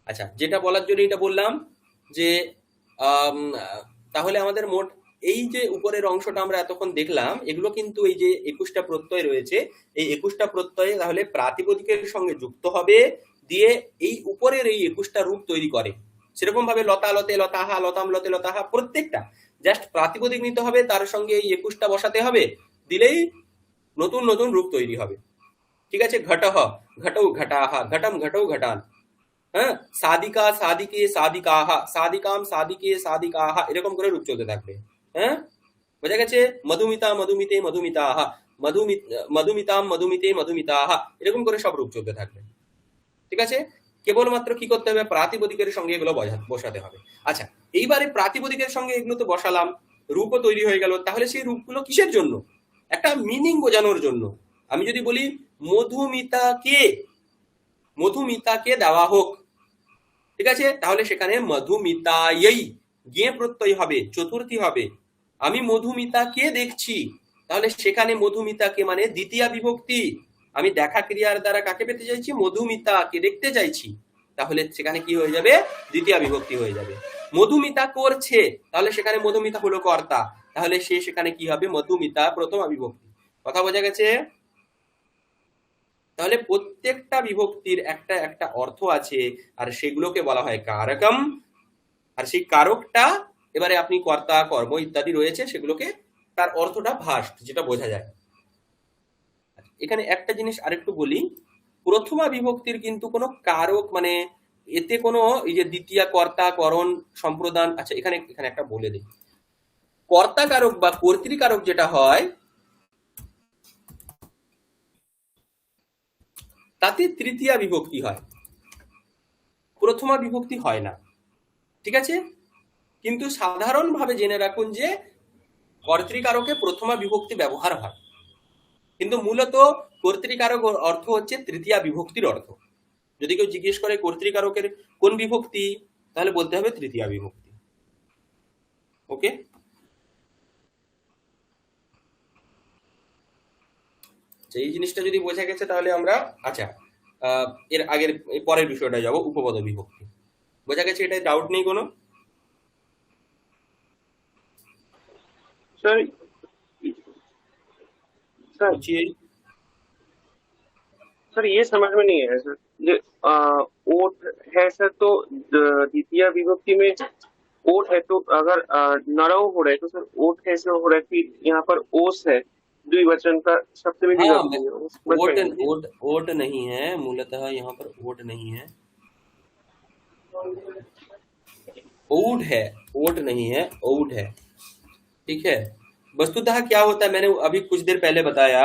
আচ্ছা, যেটা বলার জন্য এটা বললাম যে তাহলে আমাদের মোট এই যে উপরের অংশটা আমরা এতক্ষণ দেখলাম, এগুলো কিন্তু এই যে 21টা প্রত্যয় রয়েছে, এই 21টা প্রত্যয়ে তাহলে প্রাতিপদিকের সঙ্গে যুক্ত হবে, দিয়ে এই উপরের এই 21টা রূপ তৈরি করে। সেরকম ভাবে লতা লতে লতাহা, লতাম লতে লতাহা, প্রত্যেকটা জাস্ট প্রাতিপদিক নিতে হবে, তার সঙ্গে এই 21টা বসাতে হবে, দিলেই নতুন নতুন রূপ তৈরি হবে, ঠিক আছে? ঘটহ ঘটৌ ঘটাহা, ঘটম ঘটৌ ঘটান, হ্যাঁ, সাদিকা সাদিকে সাদিকাহা, সাদিকাম সাদিকে সাদিকাহা, এরকম করে রূপ চলতে থাকবে। হ্যাঁ, বোঝা গেছে? মধুমিতা মধুমিতে মধুমিতাহা, মধুমিতাম মধুমিতে মধুমিতাহা, এরকম করে সব রূপ চলতে থাকবে, ঠিক আছে? কেবলমাত্র কি করতে হবে? প্রাতিপদিকের সঙ্গে এগুলো বসাতে হবে। আচ্ছা, এইবারে প্রাতিপদিকের সঙ্গে এগুলো তো বসালাম, রূপও তৈরি হয়ে গেল, তাহলে সেই রূপগুলো কিসের জন্য? একটা মিনিং বোঝানোর জন্য। আমি যদি বলি মধুমিতাকে, মধুমিতাকে দেওয়া হোক, ঠিক আছে? তাহলে সেখানে মধুমিতায়ই গিয়ে প্রত্যয় হবে, চতুর্থী হবে। আমি মধুমিতাকে দেখছি, তাহলে সেখানে মধুমিতাকে মানে দ্বিতীয় বিভক্তি। আমি দেখা ক্রিয়ার দ্বারা কাকে পেতে চাইছি? মধুমিতাকে দেখতে চাইছি, তাহলে সেখানে কি হয়ে যাবে? দ্বিতীয় বিভক্তি হয়ে যাবে। মধুমিতা করছে, তাহলে সেখানে মধুমিতা হলো কর্তা, তাহলে সে সেখানে কি হবে? মধুমিতা প্রথম বিভক্তি। কথা বোঝা গেছে? তাহলে প্রত্যেকটা বিভক্তির একটা একটা অর্থ আছে, আর সেগুলোকে বলা হয় কারকম। আর সেই কারকটা, এবারে আপনি কর্তা কর্ম ইত্যাদি রয়েছে, সেগুলোকে তার অর্থটা ভাস, যেটা বোঝা যায়। এখানে একটা জিনিস আরেকটু বলি, প্রথমা বিভক্তির কিন্তু কোনো কারক, মানে এতে কোনো এই যে দ্বিতীয় কর্তা করণ সম্প্রদান, আচ্ছা এখানে এখানে একটা বলে দিই, কর্তা কারক বা কর্তৃকারক যেটা হয়, তাতে তৃতীয়া বিভক্তি হয়, প্রথমা বিভক্তি হয় না। ঠিক আছে? কিন্তু সাধারণভাবে জেনে রাখুন যে কর্তৃকারকে প্রথমা বিভক্তি ব্যবহার হয়, কিন্তু মূলত কর্তৃকারক অর্থ হচ্ছে তৃতীয়া বিভক্তির অর্থ। যদি কেউ জিজ্ঞেস করে কর্তৃকারকের কোন বিভক্তি, তাহলে বলতে হবে তৃতীয়া বিভক্তি। ওকে, এই জিনিসটা যদি বোঝা গেছে তাহলে আমরা আচ্ছা এর আগের পরের বিষয়টা যাব, উপপদ বিভক্তি। বোঝা গেছে? এটাই ডাউট নেই কোনো? सर सर বুঝিয়ে सर ये समझ में नहीं है सर। ये ओट है सर, तो द्वितीय विभक्ति में ओट है, तो अगर नरव हो रहा है तो सर ओट कैसे हो रहा है? फिर यहाँ पर ओस है, द्विवचन का सप्तमी हाँ, विभक्ति है, वो समझ ओट में नहीं है। ओट ओट नहीं है, मूलतः यहाँ पर ओट नहीं है, ओट है, ओट नहीं है, ओट है। ठीक है? वस्तुतः क्या होता है, मैंने अभी कुछ देर पहले बताया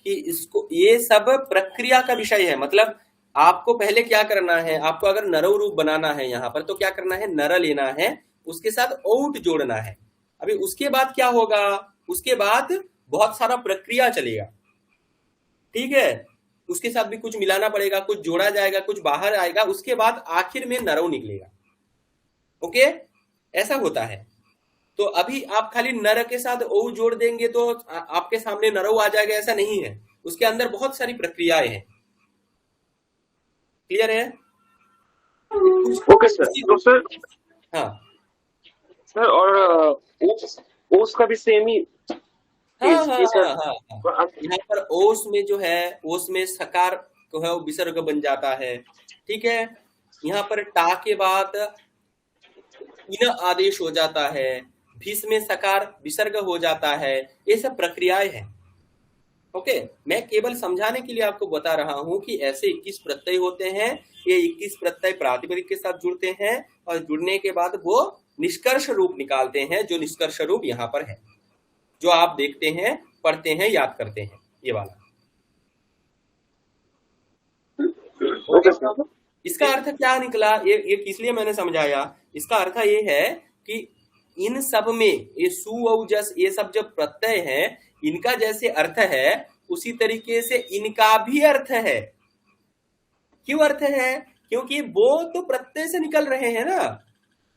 कि इसको, ये सब प्रक्रिया का विषय है। मतलब आपको पहले क्या करना है, आपको अगर नरव रूप बनाना है यहाँ पर, तो क्या करना है, नर लेना है, उसके साथ औट जोड़ना है। अभी उसके बाद क्या होगा, उसके बाद बहुत सारा प्रक्रिया चलेगा। ठीक है? उसके साथ भी कुछ मिलाना पड़ेगा, कुछ जोड़ा जाएगा, कुछ बाहर आएगा, उसके बाद आखिर में नरव निकलेगा। ओके, ऐसा होता है। तो अभी आप खाली नर के साथ ओ जोड़ देंगे तो आपके सामने नरव आ जाएगा, ऐसा नहीं है। उसके अंदर बहुत सारी प्रक्रियाएं हैं। क्लियर है? Okay sir. तो सर हाँ सर, और ओस ओस का भी सेम ही हाँ चीज हाँ कि सर हाँ हाँ हाँ। यहाँ पर ओस में जो है, ओस में सकार जो है वो विसर्ग बन जाता है। ठीक है? यहाँ पर टा के बाद इन आदेश हो जाता है, भीस में सकार विसर्ग हो जाता है। ये सब प्रक्रियाएं हैं। ओके, मैं केवल समझाने के लिए आपको बता रहा हूं कि ऐसे 21 प्रत्यय होते हैं। ये 21 प्रत्यय प्रातिपदिक के साथ जुड़ते हैं और जुड़ने के बाद वो निष्कर्ष रूप निकालते हैं, जो निष्कर्ष रूप यहाँ पर है, जो आप देखते हैं, पढ़ते हैं, याद करते हैं, ये वाला। Okay sir. इसका अर्थ क्या निकला, ये किस लिए मैंने समझाया, इसका अर्थ ये है कि इन सब में ये सु और जस, ये सब जो प्रत्यय है, इनका जैसे अर्थ है उसी तरीके से इनका भी अर्थ है। क्यों अर्थ है? क्योंकि वो तो प्रत्यय से निकल रहे हैं ना,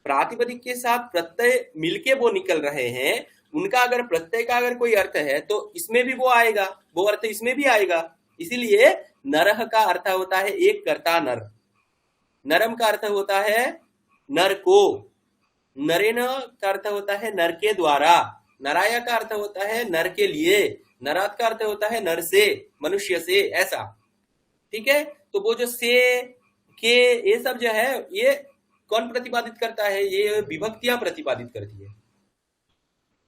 प्रातिपदिक के साथ प्रत्यय मिलके वो निकल रहे हैं। उनका अगर प्रत्यय का अगर कोई अर्थ है तो इसमें भी वो आएगा, वो अर्थ इसमें भी आएगा। इसीलिए नरह का अर्थ होता है एक कर्ता नर, नरम का अर्थ होता है नर को, नरेन का अर्थ होता है नर के द्वारा, नराया का अर्थ होता है नर के लिए, नरात का अर्थ होता है नर से, मनुष्य से, ऐसा। ठीक है? तो वो जो से के ये सब जो है, ये कौन प्रतिपादित करता है, ये विभक्तियां प्रतिपादित करती है।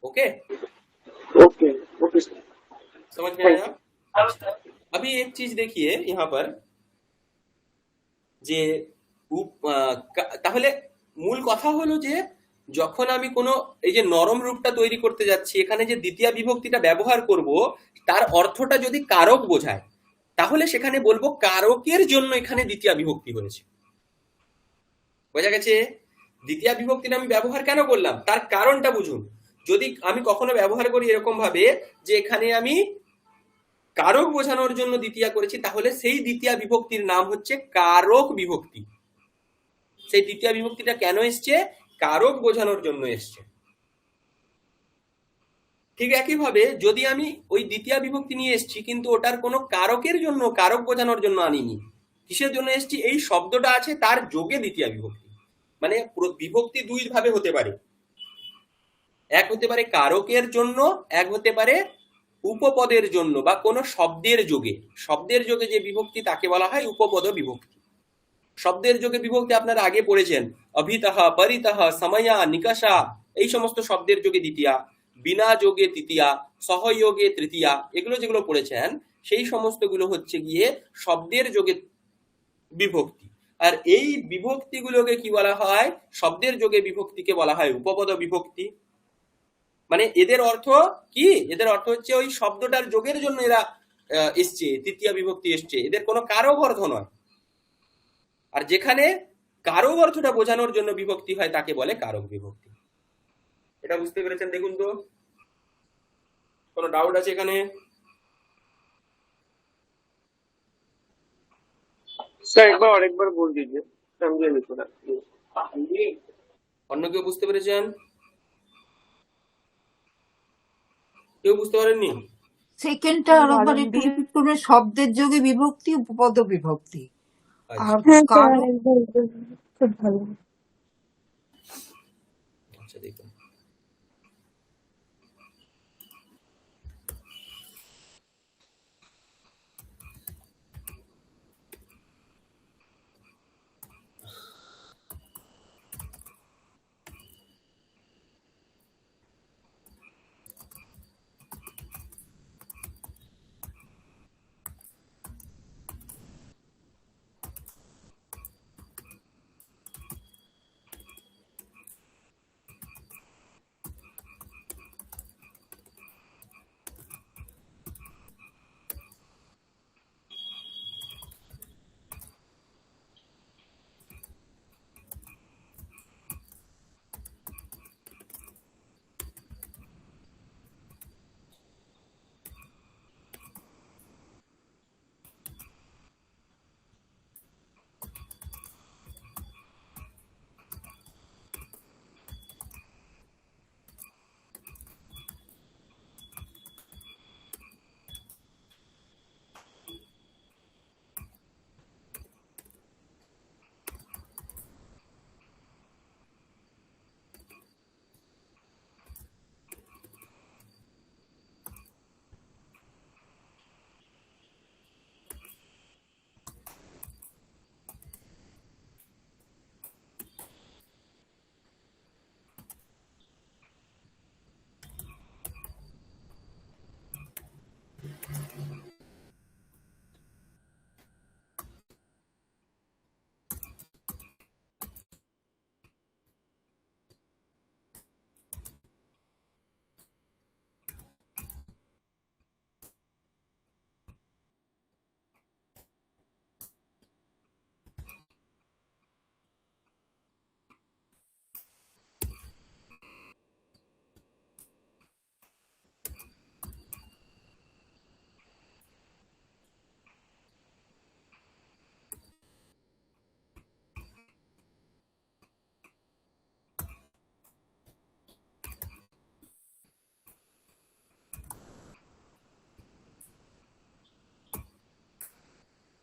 ओके, ओके ओके सर, समझ में आया? अच्छा, अभी एक चीज देखिए यहाँ पर, যে তাহলে মূল কথা হলো যে যখন আমি কোনো এই যে নরম রূপটা তৈরি করতে যাচ্ছি, এখানে যে দ্বিতীয় বিভক্তিটা ব্যবহার করব, তার অর্থটা যদি কারক বোঝায়, তাহলে সেখানে বলবো কারকের জন্য এখানে দ্বিতীয় বিভক্তি হয়েছে। বোঝা গেছে? দ্বিতীয় বিভক্তিটা আমি ব্যবহার কেন করলাম, তার কারণটা বুঝুন। যদি আমি কখনো ব্যবহার করি এরকম ভাবে যে এখানে আমি কারক বোঝানোর জন্য দ্বিতীয় করেছি, তাহলে সেই দ্বিতীয় বিভক্তির নাম হচ্ছে কারক বিভক্তি। সেই দ্বিতীয় বিভক্তিটা কেন এসছে? কারক বোঝানোর জন্য এসছে। ঠিক একইভাবে যদি আমি ওই দ্বিতীয় বিভক্তি নিয়ে এসছি কিন্তু ওটার কোনো কারকের জন্য, কারক বোঝানোর জন্য আনিনি, কিসের জন্য এসছি, এই শব্দটা আছে তার যোগে দ্বিতীয় বিভক্তি। মানে বিভক্তি দুই ভাবে হতে পারে, এক হতে পারে কারকের জন্য, এক হতে পারে উপপদের জন্য বা কোনো শব্দের যোগে। শব্দের যোগে যে বিভক্তি তাকে বলা হয় উপপদ বিভক্তি। শব্দের যোগে বিভক্তি আপনারা আগে পড়েছেন, অভিতঃ, পরিতঃ, সময়া, নিকষা, এই সমস্ত শব্দের যোগে দ্বিতীয়া, বিনা যোগে তৃতীয়া, সহযোগে তৃতীয়া, এগুলো যেগুলো পড়েছেন সেই সমস্তগুলো হচ্ছে গিয়ে শব্দের যোগে বিভক্তি। আর এই বিভক্তিগুলোকে কি বলা হয়, শব্দের যোগে বিভক্তিকে বলা হয় উপপদ বিভক্তি। মানে এদের অর্থ কি, এদের অর্থ হচ্ছে ওই শব্দটার যোগের জন্য এরা এসছে, তৃতীয়া বিভক্তি এসছে, এদের কোনো কারক অর্থ নয়। আর যেখানে কারক অর্থটা বোঝানোর জন্য বিভক্তি হয় তাকে বলে কারক বিভক্তি। এটা বুঝতে পেরেছেন? দেখুন তো, কোনো ডাউট আছে এখানে? सर एक बार और एक बार बोल दीजिए, समझे नहीं थोड़ा। অন্য কেউ বুঝতে পেরেছেন? কেউ বুঝতে পারেননি? সেকেন্ডটা আরেকবার একটু রিপিট করবে। শব্দের যোগে বিভক্তি, উপপদ বিভক্তি। আচ্ছা আর হ্যাঁ স্যার কারক আরেকবার বলবেন, খুব ভালো। আচ্ছা, দেখুন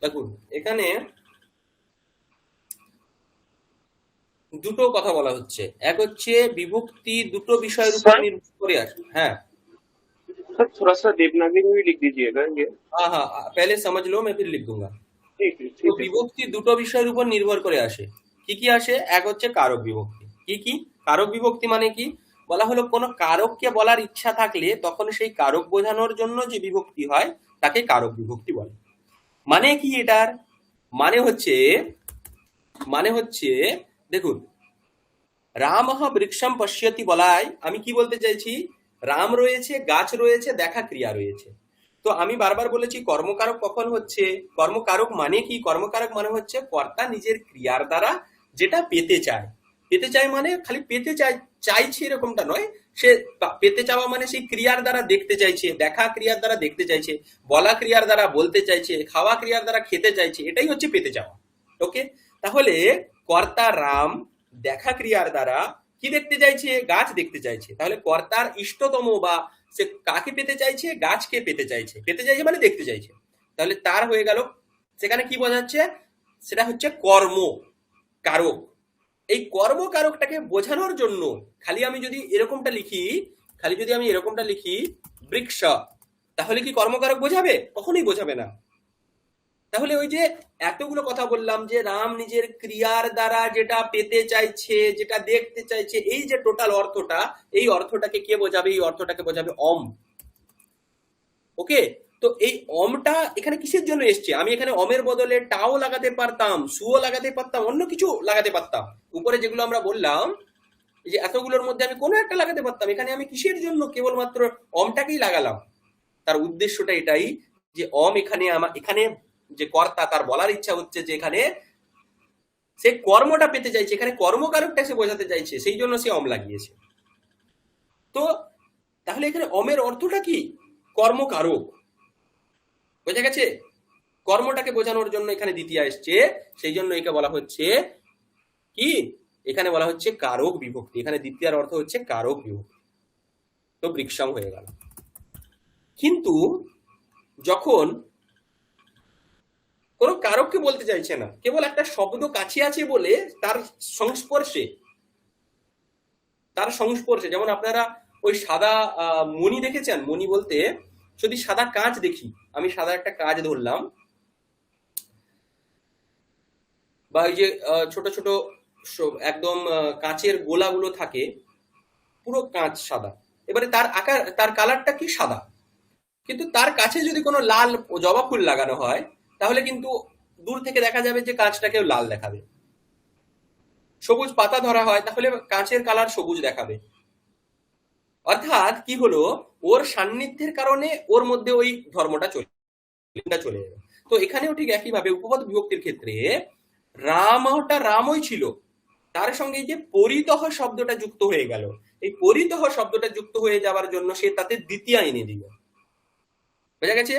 দেখুন এখানে দুটো কথা বলা হচ্ছে। এক হচ্ছে বিভক্তি দুটো বিষয়ের উপর सर নির্ভর করে আসে। হ্যাঁ सर थोड़ा सा देवनागरी में भी लिख दीजिएगा ये। हाँ हाँ, पहले समझ लो, मैं फिर लिख दूंगा। ठीक है তো ठीक है। বিভক্তি দুটো বিষয়ের উপর নির্ভর করে আসে। কি কি আসে? এক হচ্ছে কারক বিভক্তি। কি কি কারক বিভক্তি মানে কি? বলা হলো কোনো কারককে বলার ইচ্ছা থাকলে তখন সেই কারক বোঝানোর জন্য যে বিভক্তি হয় তাকে কারক বিভক্তি বলে। মানে কি এটার? মানে হচ্ছে দেখুন, রামঃ বৃক্ষম পশ্যতি বলায় আমি কি বলতে চাইছি? রাম রয়েছে, গাছ রয়েছে, দেখা ক্রিয়া রয়েছে। তো আমি বারবার বলেছি কর্মকারক কখন হচ্ছে? কর্মকারক মানে কি? কর্মকারক মানে হচ্ছে কর্তা নিজের ক্রিয়ার দ্বারা যেটা পেতে চায়। পেতে চায় মানে খালি পেতে চাইছে এরকমটা নয়। সে পেতে চাওয়া মানে সেই ক্রিয়ার দ্বারা দেখতে চাইছে, দেখা ক্রিয়ার দ্বারা দেখতে চাইছে, বলা ক্রিয়ার দ্বারা বলতে চাইছে, খাওয়া ক্রিয়ার দ্বারা খেতে চাইছে, এটাই হচ্ছে পেতে চাওয়া। ওকে, তাহলে কর্তা রাম দেখা ক্রিয়ার দ্বারা কি দেখতে চাইছে? গাছ দেখতে চাইছে। তাহলে কর্তার ইষ্টতম বা সে কাকে পেতে চাইছে? গাছকে পেতে চাইছে। পেতে চাইছে মানে দেখতে চাইছে। তাহলে তার হয়ে গেল, সেখানে কি বোঝাচ্ছে? সেটা হচ্ছে কর্ম কারক। এই কর্মকারকটাকে বোঝানোর জন্য খালি আমি যদি এরকমটা লিখি বৃক্ষ, তাহলে কি কর্মকারক বোঝাবে? কখনোই বোঝাবে না। তাহলে ওই যে এতগুলো কথা বললাম যে রাম নিজের ক্রিয়ার দ্বারা যেটা পেতে চাইছে, যেটা দেখতে চাইছে, এই যে টোটাল অর্থটা, এই অর্থটাকে কে বোঝাবে? এই অর্থটাকে বোঝাবে অম। ওকে, তো এই অমটা এখানে কিসের জন্য এসছে? আমি এখানে অমের বদলে টাও লাগাতে পারতাম, সুও লাগাতে পারতাম, অন্য কিছু লাগাতে পারতাম। উপরে যেগুলো আমরা বললাম এই যে এতগুলোর মধ্যে আমি কোনো একটা লাগাতে পারতাম। এখানে আমি কিসের জন্য কেবলমাত্র অমটাকেই লাগালাম? তার উদ্দেশ্যটা এটাই যে অম এখানে এখানে যে কর্তা তার বলার ইচ্ছা হচ্ছে যে এখানে সে কর্মটা পেতে চাইছে, এখানে কর্মকারকটা সে বোঝাতে চাইছে, সেই জন্য সে অম লাগিয়েছে। তো তাহলে এখানে অমের অর্থটা কি? কর্মকারক। বোঝা গেছে? কর্মটাকে বোঝানোর জন্য এখানে দ্বিতীয়া এসছে, সেই জন্য একে বলা হচ্ছে কি, এখানে বলা হচ্ছে কারক বিভক্তি। এখানে দ্বিতীয়ার অর্থ হচ্ছে কারক বিভক্তি। তো বৃক্ষম হয়ে গেল। কিন্তু যখন কোন কারককে বলতে চাইছে না, কেবল একটা শব্দ কাছে আছে বলে তার সংস্পর্শে, যেমন আপনারা ওই সাদা মণি দেখেছেন? মণি বলতে যদি সাদা কাঁচ দেখি, আমি সাদা একটা কাঁচ ধরলাম, বা ওই যে ছোট ছোট একদম কাঁচের গোলাগুলো থাকে, পুরো কাঁচ সাদা, এবারে তার আকার, তার কালারটা কি সাদা, কিন্তু তার কাছে যদি কোনো লাল জবা ফুল লাগানো হয় তাহলে কিন্তু দূর থেকে দেখা যাবে যে কাঁচটাকেও লাল দেখাবে। সবুজ পাতা ধরা হয় তাহলে কাঁচের কালার সবুজ দেখাবে। অর্থাৎ কি হলো, ওর সান্নিধ্যের কারণে ওর মধ্যে ওই ধর্মটা চলে যাবে। তো এখানেও ঠিক একইভাবে উপপদ বিভক্তির ক্ষেত্রে রামটা রামই ছিল, তার সঙ্গে যে পরিতহ শব্দটা যুক্ত হয়ে গেল, এই পরিতহ শব্দটা যুক্ত হয়ে যাওয়ার জন্য সে তাতে দ্বিতীয়া এনে দিল। বোঝা গেছে?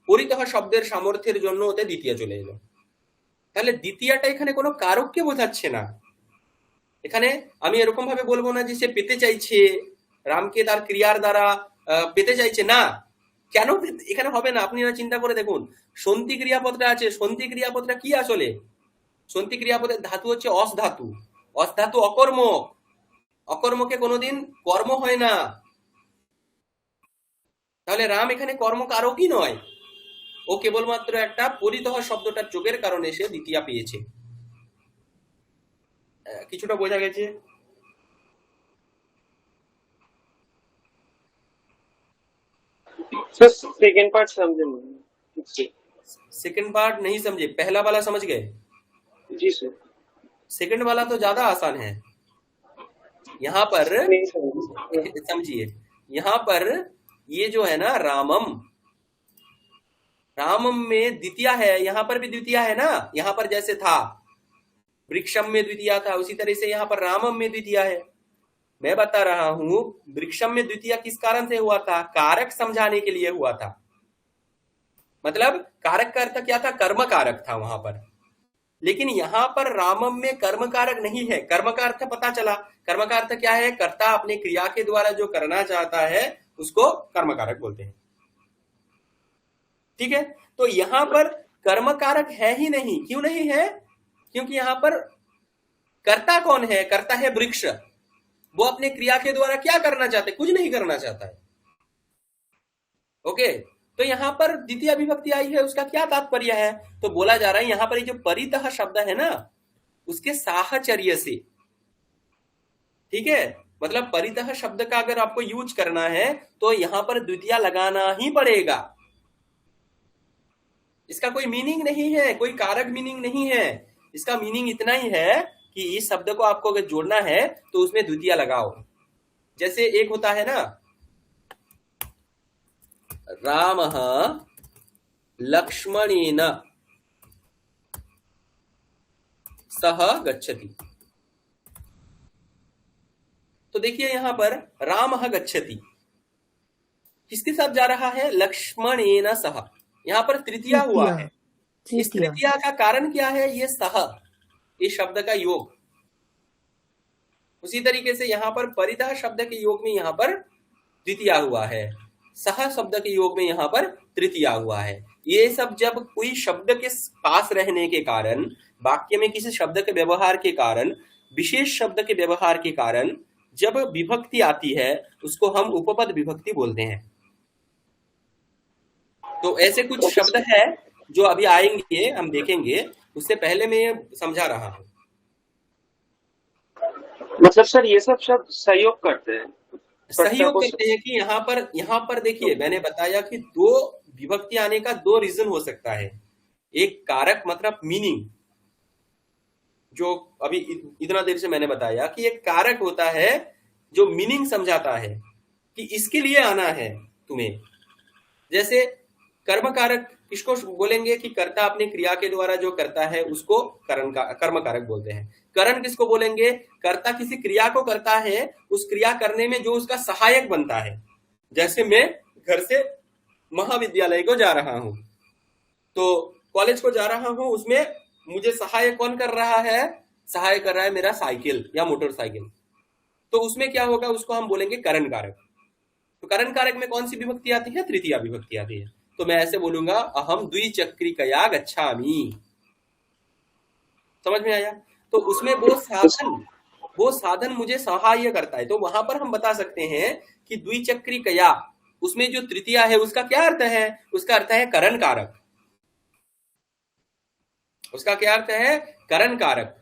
পরিতহ শব্দের সামর্থ্যের জন্য ওতে দ্বিতীয়া চলে এলো। তাহলে দ্বিতীয়াটা এখানে কোনো কারককে বোঝাচ্ছে না। এখানে আমি এরকম ভাবে বলবো না যে সে পেতে চাইছে, রামকে তার ক্রিয়ার দ্বারা পেতে চাইছে না। কেন এখানে হবে না? আপনি চিন্তা করে দেখুন, সন্ধি ক্রিয়াপদটা আছে, সন্ধি ক্রিয়াপদটা কি আসলে? সন্ধি ক্রিয়াপদের ধাতু হচ্ছে অস ধাতু। অস ধাতু অকর্মক, অকর্মকে কোনোদিন কর্ম হয় না। তাহলে রাম এখানে কর্মকারকই নয়, ও কেবলমাত্র একটা পরিতহ শব্দটার যোগের কারণে সে দ্বিতীয়া পেয়েছে। কিছুটা বোঝা গেছে? सर सेकेंड पार्ट समझे नहीं। सेकंड पार्ट नहीं समझे, पहला वाला समझ गए? जी सर। सेकंड वाला तो ज्यादा आसान है। यहाँ पर नहीं समझे। समझिए, यहाँ पर ये जो है ना रामम, रामम में द्वितीया है, यहाँ पर भी द्वितीया है ना। यहाँ पर जैसे था वृक्षम में द्वितीया था, उसी तरह से यहाँ पर रामम में द्वितीया है। मैं बता रहा हूं वृक्षम में द्वितीया किस कारण से हुआ था? कारक समझाने के लिए हुआ था। मतलब कारक का अर्थ क्या था? कर्म कारक था वहां पर। लेकिन यहां पर रामम में कर्म कारक नहीं है। कर्म का अर्थ पता चला, कर्म का अर्थ क्या है? कर्ता अपने क्रिया के द्वारा जो करना चाहता है उसको कर्म कारक बोलते हैं। ठीक है, तो यहां पर कर्म कारक है ही नहीं। क्यों नहीं है? क्योंकि यहां पर कर्ता कौन है? कर्ता है वृक्ष। वो अपने क्रिया के द्वारा क्या करना चाहते? कुछ नहीं करना चाहता है। ओके, तो यहां पर द्वितीय विभक्ति आई है, उसका क्या तात्पर्य है? तो बोला जा रहा है यहां पर ये जो परितः शब्द है ना, उसके साहचर्य से, ठीक है, मतलब परितः शब्द का अगर आपको यूज करना है तो यहां पर द्वितीय लगाना ही पड़ेगा। इसका कोई मीनिंग नहीं है, कोई कारक मीनिंग नहीं है। इसका मीनिंग इतना ही है कि इस शब्द को आपको अगर जोड़ना है तो उसमें द्वितीय लगाओ। जैसे एक होता है ना, रामः लक्ष्मणेन सह गच्छति। तो देखिए यहां पर रामः गच्छति किसके साथ जा रहा है? लक्ष्मणेन सह। यहां पर तृतीया हुआ है। इस तृतीया का कारण क्या है? ये सह, इस शब्द का योग। उसी तरीके से यहां पर परितः शब्द के योग में यहां पर द्वितीया हुआ है, सह शब्द के योग में यहां पर तृतीया हुआ है। ये सब जब कोई शब्द के पास रहने के कारण, वाक्य में किसी शब्द के व्यवहार के कारण, विशेष शब्द के व्यवहार के कारण जब विभक्ति आती है उसको हम उपपद विभक्ति बोलते हैं। तो ऐसे कुछ शब्द है जो अभी आएंगे, हम देखेंगे, उससे पहले मैं समझा रहा हूं। मतलब सर ये सब शब्द सहयोग करते हैं, सहयोग करते हैं कि यहाँ पर देखिए मैंने बताया कि दो विभक्ति आने का दो रीजन हो सकता है। एक कारक मतलब मीनिंग, जो अभी इतना देर से मैंने बताया कि एक कारक होता है जो मीनिंग समझाता है कि इसके लिए आना है तुम्हें। जैसे कर्म कारक किसको बोलेंगे कि कर्ता अपने क्रिया के द्वारा जो करता है उसको कर्म कारक बोलते हैं। करण किसको बोलेंगे? कर्ता किसी क्रिया को करता है, उस क्रिया करने में जो उसका सहायक बनता है। जैसे मैं घर से महाविद्यालय को जा रहा हूं, तो कॉलेज को जा रहा हूं, उसमें मुझे सहायक कौन कर रहा है? सहाय कर रहा है मेरा साइकिल या मोटरसाइकिल। तो उसमें क्या होगा? उसको हम बोलेंगे करण कारक। तो करण कारक में कौन सी विभक्ति आती है? तृतीया विभक्ति आती है। तो मैं ऐसे बोलूंगा, अहम द्विचक्रिकया गच्छामि। समझ में आया? तो उसमें वो साधन मुझे सहाय करता है। तो वहां पर हम बता सकते हैं कि द्विचक्रिकया, उसमें जो तृतीया है उसका क्या अर्थ है? उसका अर्थ है करण कारक। उसका क्या अर्थ है? करण कारक।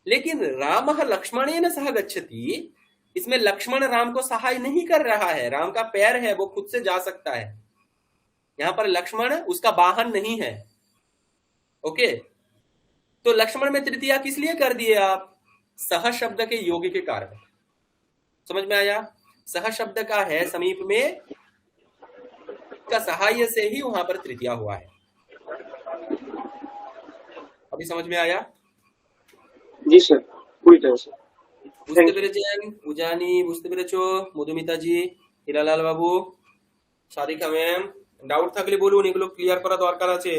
लेकिन रामः लक्ष्मणेन सह गच्छति, इसमें लक्ष्मण राम को सहाय नहीं कर रहा है। राम का पैर है, वो खुद से जा सकता है। यहां पर लक्ष्मण उसका वाहन नहीं है। ओके, तो लक्ष्मण में तृतीया किस लिए कर दिए आप? सह शब्द के योग के कारण। समझ में आया? सह शब्द का है समीप में, का सहाय से ही वहां पर तृतीया हुआ है। अभी समझ में आया? जी सर, पूरी तरह से। বুঝতে পেরেছেন? উজানি বুঝতে পেরেছো? মধুমিতা জি, হিরালাল বাবু, সারিকা ম্যাম, ডাউট থাকলে বলুন, এগুলো ক্লিয়ার করা দরকার আছে।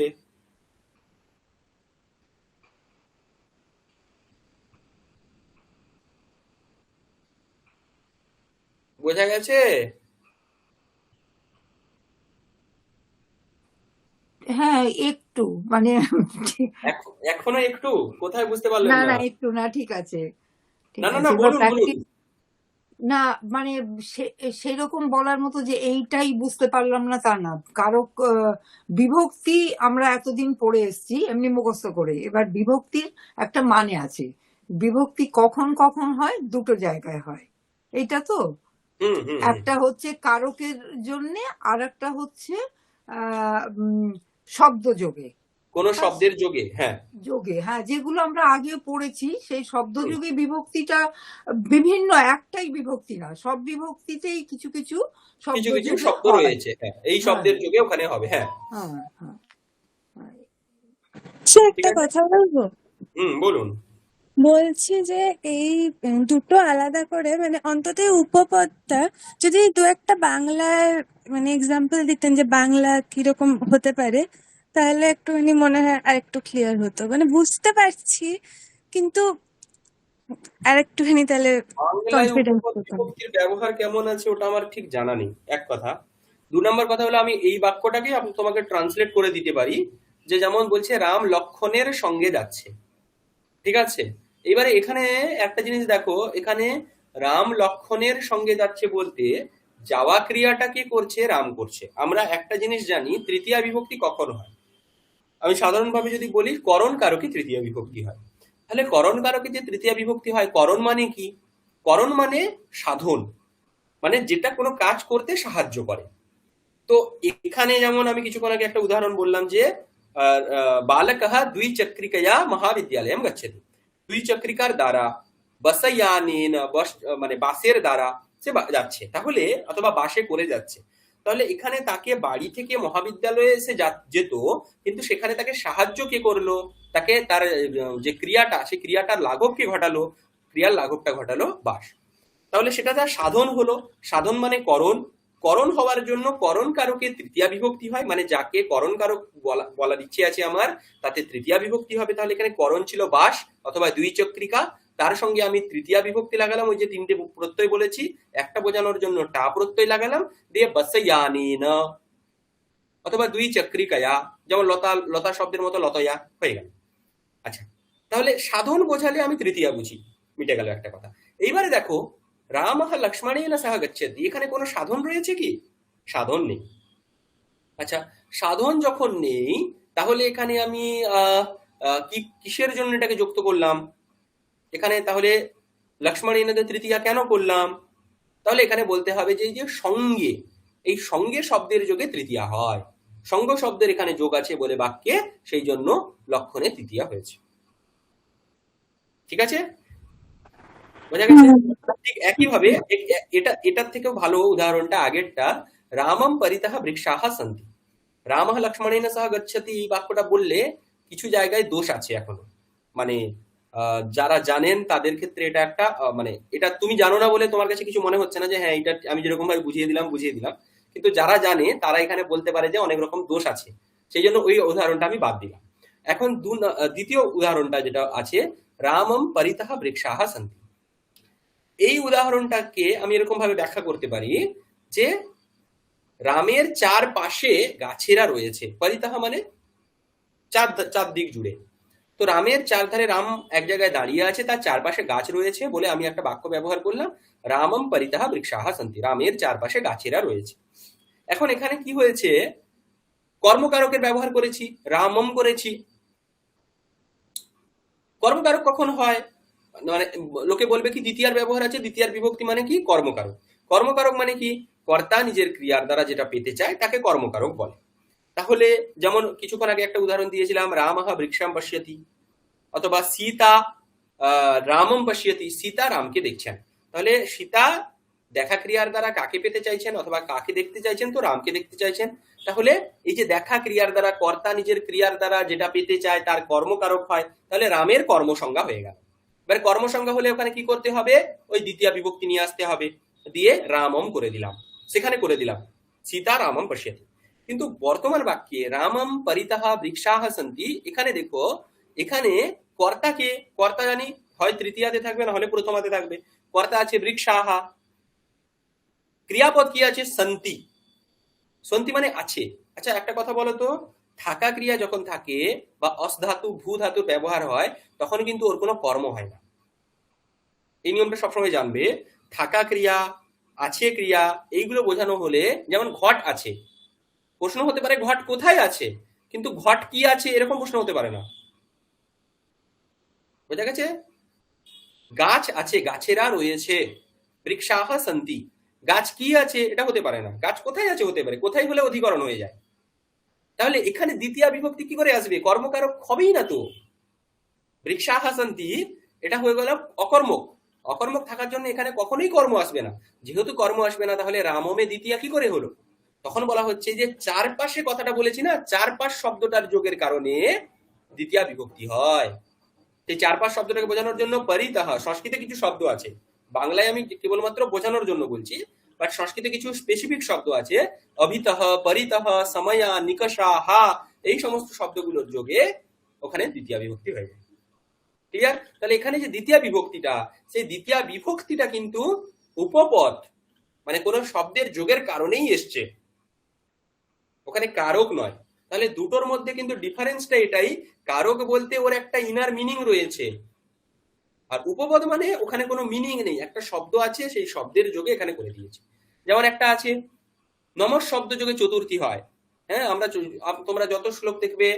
বোঝা গেছে? হ্যাঁ, একটু মানে এখনো একটু? কোথায় বুঝতে পারলেন না না? না, একটু না, ঠিক আছে, ঠিক না না আছে। না, এবার বলুন বলুন। প্র্যাকটিস না, মানে সেরকম বলার মতো যে এইটাই বুঝতে পারলাম না তা না। কারক বিভক্তি আমরা এতদিন পড়ে এসেছি এমনি মুখস্থ করে। এবার বিভক্তির একটা মানে আছে। বিভক্তি কখন কখন হয়? দুটো জায়গায় হয়, এইটা তো। হুম হুম হুম। একটা হচ্ছে কারকের জন্য, আর একটা হচ্ছে শব্দ যোগে। কোন শব্দের যোগে, হ্যাঁ যোগে, হ্যাঁ, যেগুলো আমরা আগে পড়েছি সেই শব্দ হুম। যোগে বিভক্তিটা বিভিন্ন, একটাই বিভক্তি না, সব বিভক্তিতেই কিছু কিছু শব্দ কিছু কিছু যোগে শব্দ হয়। রয়েছে, হ্যাঁ, এই শব্দের যোগে ওখানে হবে, হ্যাঁ হ্যাঁ হ্যাঁ হ্যাঁ। আচ্ছা, ঠিক একটা আছে। কথা বলবো। বলুন। বলছি যে এই দুটো আলাদা করে মানে অন্তত এই উপপদটা যদি দু একটা বাংলার মানে এক্সাম্পল দিতেন যে বাংলা কিরকম হতে পারে, তাহলে একটুখানি মনে হয় আর একটু ক্লিয়ার হতো। মানে বুঝতে পারছি কিন্তু আর একটুখানি তাহলে বাংলায় কনফিডেন্স উপপদ হতো। বিভক্তির ব্যবহার কেমন আছে ওটা আমার ঠিক জানা নেই, এক কথা। 2 নম্বর কথা হলো, আমি এই বাক্যটাকে তোমাকে ট্রান্সলেট করে দিতে পারি, যে যেমন বলছে রাম লক্ষণের সঙ্গে যাচ্ছে, ঠিক আছে। এবারে এখানে একটা জিনিস দেখো, এখানে রাম লক্ষণের সঙ্গে যাচ্ছে বলতে যাওয়া ক্রিয়াটা কি করছে? রাম করছে। আমরা একটা জিনিস জানি, তৃতীয়া বিভক্তি কখন হয়। আমি সাধারণভাবে যদি বলি, করণ কারকে তৃতীয়া বিভক্তি হয়। তাহলে করণ কারকে যে তৃতীয়া বিভক্তি হয়, করণ মানে কি? করণ মানে সাধন, মানে যেটা কোনো কাজ করতে সাহায্য করে। তো এখানে যেমন আমি কিছুক্ষণ আগে একটা উদাহরণ বললাম যে বালকः দ্বিচক্রিকয়া মহাবিদ্যালয়ম গচ্ছতি। দ্বিচক্রিকার দ্বারা, বাসয়ানেন, মানে বাসের দ্বারা সে যাচ্ছে, তাহলে অথবা বাসে করে যাচ্ছে। তাহলে এখানে তাকে বাড়ি থেকে মহাবিদ্যালয়ে সে যেত, কিন্তু সেখানে তাকে সাহায্য কে করলো? তাকে তার যে ক্রিয়াটা, সেই ক্রিয়াটার লাঘব কে ঘটালো? ক্রিয়ার লাঘবটা ঘটালো বাস। তাহলে সেটা তার সাধন হলো। সাধন মানে করণ। করণ হওয়ার জন্য করণ কারকে তৃতীয়া বিভক্তি হয়, মানে যাকে করণ কারক বলার ইচ্ছে আছে আমার, তাতে তৃতীয়া বিভক্তি হবে। তাহলে এখানে করণ ছিল বাস অথবা দ্বিচক্রিকা, তার সঙ্গে আমি তৃতীয়া বিভক্তি লাগালাম, ওই যে 3টে প্রত্যয় বলেছি, একটা বোঝানোর জন্য টা প্রত্যয় লাগালাম, দিয়ে বসয়ানেন অথবা দ্বিচক্রিকয়া, যেমন লতা শব্দের মতো লতয়া হয়ে গেল। আচ্ছা, তাহলে সাধন বোঝালে আমি তৃতীয়া বুঝি, মিটে গেল একটা কথা। এইবারে দেখো, রামः লক্ষ্মণেন সহ গচ্ছতি, এখানে কোনো সাধন রয়েছে কি? সাধন নেই। আচ্ছা, সাধন যখন নেই, তাহলে এখানে আমি কিসের জন্য এটাকে যুক্ত করলাম এখানে? তাহলে লক্ষ্মণেন তৃতীয়া কেন করলাম? তাহলে এখানে বলতে হবে যে এই যে সঙ্গে, এই সঙ্গে শব্দের যোগে তৃতীয়া হয়। সঙ্গ শব্দের এখানে যোগ আছে বলে বাক্যে, সেই জন্য লক্ষণে তৃতীয়া হয়েছে। ঠিক আছে, বোঝা গেছে? ঠিক একইভাবে এটার থেকেও ভালো উদাহরণটা আগেরটা, রামম পরিতঃ বৃক্ষাः সন্তি। রামः লক্ষ্মণেন সহ গচ্ছতি, এই বাক্যটা বললে কিছু জায়গায় দোষ আছে এখনো। মানে যারা জানেন তাদের ক্ষেত্রে এটা একটা মানে এটা তুমি জানো না বলে তোমার কাছে কিছু মনে হচ্ছে না যে হ্যাঁ এটা আমি যেরকম ভাবে বুঝিয়ে দিলাম। কিন্তু যারা জানে তারা এখানে বলতে পারে যে অনেক রকম দোষ আছে, সেই জন্য ওই উদাহরণটা আমি বাদ দিলাম। এখন দ্বিতীয় উদাহরণটা যেটা আছে, রামম পরিতঃ বৃক্ষাः সন্তি, এই উদাহরণটাকে আমি এরকম ভাবে ব্যাখ্যা করতে পারি যে রামের চারপাশে গাছেরা রয়েছে। পরিতঃ মানে চারদিক জুড়ে। তো রামের চারধারে রাম এক জায়গায় দাঁড়িয়ে আছে, তার চারপাশে গাছ রয়েছে বলে আমি একটা বাক্য ব্যবহার করলাম, রামম পরিতঃ বৃক্ষাः সন্তি, রামের চারপাশে গাছেরা রয়েছে। এখন এখানে কি হয়েছে, কর্মকারকের ব্যবহার করেছি, রামম করেছি। কর্মকারক কখন হয়, মানে লোকে বলবে কি দ্বিতীয়ার ব্যবহার আছে, দ্বিতীয়ার বিভক্তি মানে কি কর্মকারক। কর্মকারক মানে কি কর্তা নিজের ক্রিয়ার দ্বারা যেটা পেতে চায় তাকে কর্মকারক বলে। তাহলে যেমন কিছুক্ষণ আগে একটা উদাহরণ দিয়েছিলাম, রামঃ বৃক্ষাম পশ্যতি, অথবা সীতা রামম পশ্যতি, সীতা রামকে দেখছেন। তাহলে সীতা দেখা ক্রিয়ার দ্বারা কাকে পেতে চাইছেন অথবা কাকে দেখতে চাইছেন, তো রামকে দেখতে চাইছেন। তাহলে এই যে দেখা ক্রিয়ার দ্বারা কর্তা নিজের ক্রিয়ার দ্বারা যেটা পেতে চায় তার কর্মকারক হয়, তাহলে রামের কর্মসংজ্ঞা হয়ে গেল। এবার কর্মসংজ্ঞা হলে ওখানে কি করতে হবে, ওই দ্বিতীয় বিভক্তি নিয়ে আসতে হবে, দিয়ে রামম করে দিলাম, সেখানে করে দিলাম সীতা রামম পশ্যতি। কিন্তু বর্তমান বাক্যে রামম পরিতঃ বৃক্ষাः সন্তি, এখানে দেখো এখানে কর্তাকে, কর্তা জানি হয় তৃতীয়াতে থাকবে না হলে প্রথমাতে থাকবে। কর্তা আছে বৃক্ষাः, ক্রিয়াপদ কি আছে সন্তি, সন্তি মানে আছে। আচ্ছা একটা কথা বলো তো, থাকা ক্রিয়া যখন থাকে বা অস ধাতু ভূ ধাতুর ব্যবহার হয় তখন কিন্তু ওর কোনো কর্ম হয় না। এই নিয়মটা সবসময় জানবে। থাকা ক্রিয়া, আছে ক্রিয়া, এইগুলো বোঝানো হলে, যেমন ঘট আছে, প্রশ্ন হতে পারে ঘট কোথায় আছে, কিন্তু ঘট কি আছে এরকম প্রশ্ন হতে পারে না। বোঝা গেছে? গাছ আছে, গাছেরা রয়েছে, বৃক্ষাः সন্তি, গাছ কি আছে এটা হতে পারে না, গাছ কোথায় আছে হতে পারে, কোথায় হলে অধিকরণ হয়ে যায়। তাহলে এখানে দ্বিতীয় বিভক্তি কি করে আসবে, কর্মকারক হবেই না তো। বৃক্ষাः সন্তি এটা হয়ে গেল অকর্মক, অকর্মক থাকার জন্য এখানে কখনোই কর্ম আসবে না। যেহেতু কর্ম আসবে না তাহলে রামমে দ্বিতীয়া কি করে হলো, তখন বলা হচ্ছে যে চারপাশে কথাটা বলেছি না, চারপাশ শব্দটার যোগের কারণে দ্বিতীয় বিভক্তি হয়। সেই চারপাশ শব্দটাকে বোঝানোর জন্য পরিতঃ, সংস্কৃতে কিছু শব্দ আছে, বাংলায় আমি কেবলমাত্র বোঝানোর জন্য বলছি, বাট সংস্কৃতে কিছু স্পেসিফিক শব্দ আছে, অভিতঃ, পরিতঃ, সময়া, নিকষা, হা, এই সমস্ত শব্দগুলোর যোগে ওখানে দ্বিতীয় বিভক্তি হয়ে যায়। ক্লিয়ার? তাহলে এখানে যে দ্বিতীয় বিভক্তিটা, সেই দ্বিতীয় বিভক্তিটা কিন্তু উপপদ, মানে কোন শব্দের যোগের কারণেই এসছে, ওখানে কারক নয়। তাহলে দুটোর মধ্যে কিন্তু ডিফারেন্সটা এটাই, কারক বলতে ওর একটা ইনার মিনিং রয়েছে, আর উপপদ মানে ওখানে কোনো মিনিং নেই, একটা শব্দ আছে সেই শব্দের যোগে এখানে করে দিয়েছে। যেমন একটা আছে নমঃ শব্দ যোগে চতুর্থী হয়। হ্যাঁ, আমরা তোমরা যত শ্লোক দেখবে